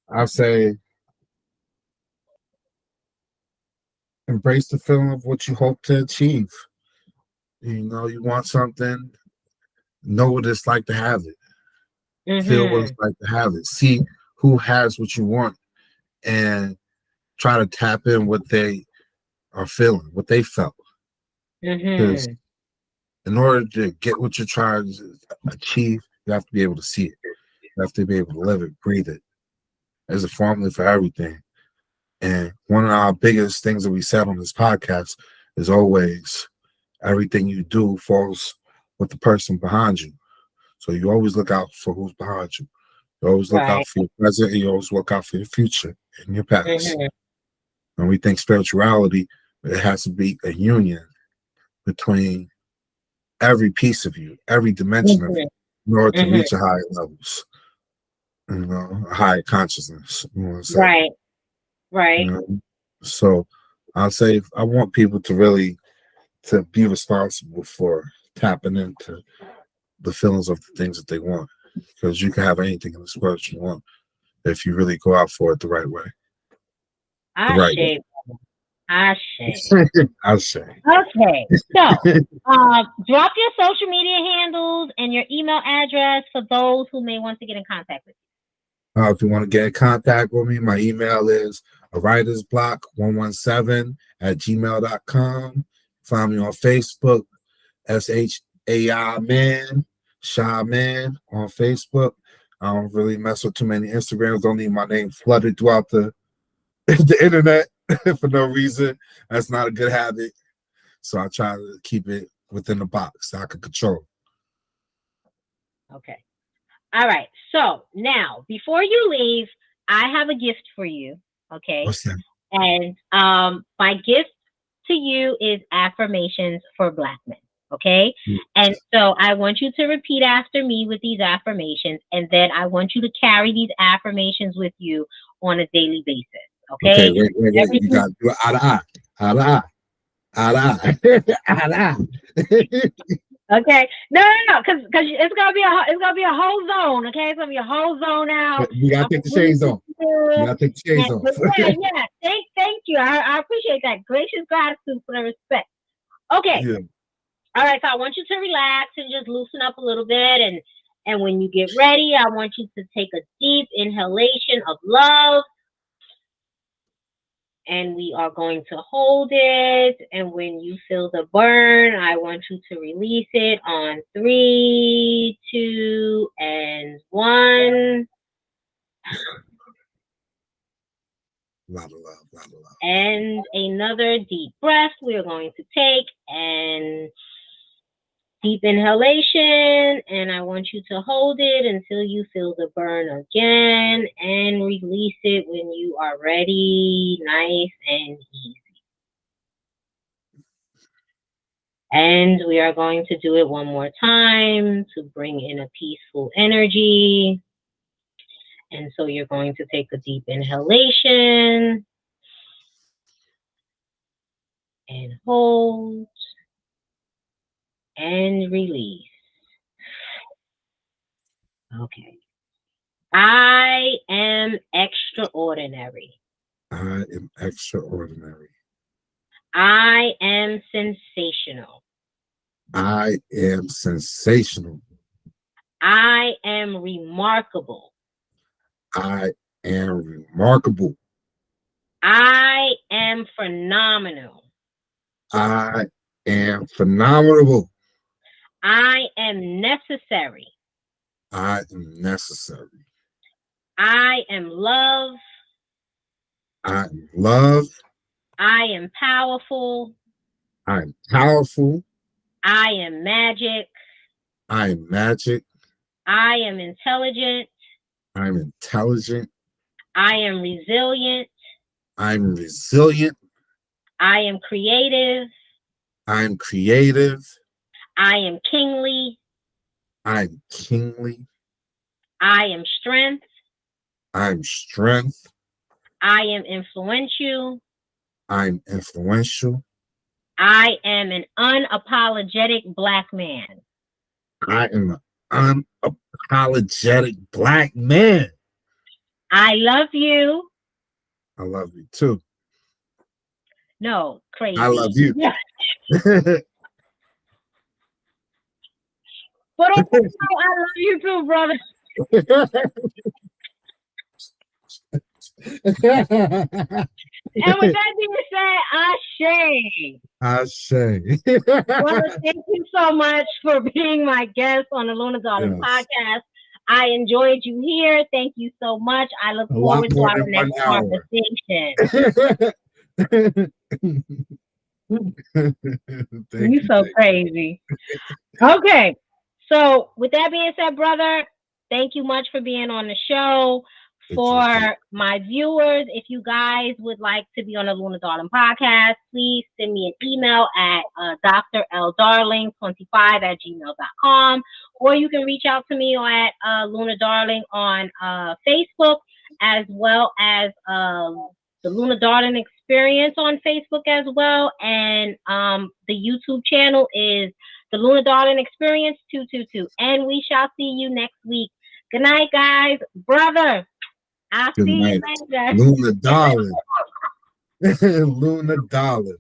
I say embrace the feeling of what you hope to achieve. You know, you want something, know what it's like to have it, feel what it's Mhm. like to have it, see who has what you want, and try to tap in what they are feeling, what they felt. Because Mhm. in order to get what you're trying to achieve, you have to be able to see it. You have to be able to live it, breathe it. There's a formula for everything. And one of our biggest things that we said on this podcast is always everything you do falls with the person behind you. So you always look out for who's behind you. You always look out Right. for your present and you always look out for your future and your past. Mhm. And we think spirituality, it has to be a union between every piece of you, every dimension of you, Mhm. in order to Mhm. reach a higher levels, you know, a higher consciousness, you want to say. Right. You Right. know? So I'll say I want people to really to be responsible for tapping into the feelings of the things that they want. Because you can have anything in this world you want if you really go out for it the right way. The right Ashe. Ashe. way. I'll say. Okay. So, drop your social media handles and your email address for those who may want to get in contact with If you want to get in contact with me, my email is a writersblock117@gmail.com. Find me on Facebook, SHAI Man, Shai Man on Facebook. I don't really mess with too many Instagrams. Don't need my name flooded throughout the internet for no reason. That's not a good habit. So I try to keep it within the box so I can control. you. Okay. All right. So now, before you leave, I have a gift for you. Okay. What's that? And my gift to you is affirmations for Black men. Okay. And so I want you to repeat after me with these affirmations, and then I want you to carry these affirmations with you on a daily basis. Okay, Okay. wait. You Everything. got to do it eye to eye. Eye to eye. Eye to eye. Eye to eye. Okay. No, because it's gonna be a whole zone. Okay, it's gonna be a whole zone out. But we gotta take the shades off. We gotta take the shades off. But yeah. Thank you. I appreciate that. Gracious gratitude for the respect. Okay. Yeah. All right. So I want you to relax and just loosen up a little bit, and when you get ready, I want you to take a deep inhalation of love. And we are going to hold it. And when you feel the burn, I want you to release it on 3, 2, and 1. Lot of love, lot of love. And another deep breath we're going to take, and deep inhalation, and I want you to hold it until you feel the burn again, and release it when you are ready, nice and easy. And we are going to do it one more time to bring in a peaceful energy. And so you're going to take a deep inhalation and hold and release. Okay. I am extraordinary. I am extraordinary. I am sensational. I am sensational. I am remarkable. I am remarkable. I am phenomenal. I am phenomenal. I am necessary. I am necessary. I am love. I am love. I am powerful. I am powerful. I am magic. I am magic. I am intelligent. I am intelligent. I am resilient. I am resilient. I am creative. I am creative. I am kingly. I am kingly. I am strength. I am strength. I am influential. I am influential. I am an unapologetic Black man. I am an unapologetic Black man. I love you. I love you too. No, crazy. I love you. But also, I love you too, brother. And with that being said, Ashe. Brother, thank you so much for being my guest on the Luna Darling podcast. I enjoyed you here. Thank you so much. I look forward to our next conversation. You're so crazy. Okay. So with that being said, brother, thank you much for being on the show. For my viewers, if you guys would like to be on the Luna Darling podcast, please send me an email at drldarling25@gmail.com, or you can reach out to me at Luna Darling on Facebook, as well as the Luna Darling Experience on Facebook as well, and the YouTube channel is the Luna Darling Experience 222, and we shall see you next week. Good night, guys. Brother, I'll see you later. Luna Darling. Luna Darling.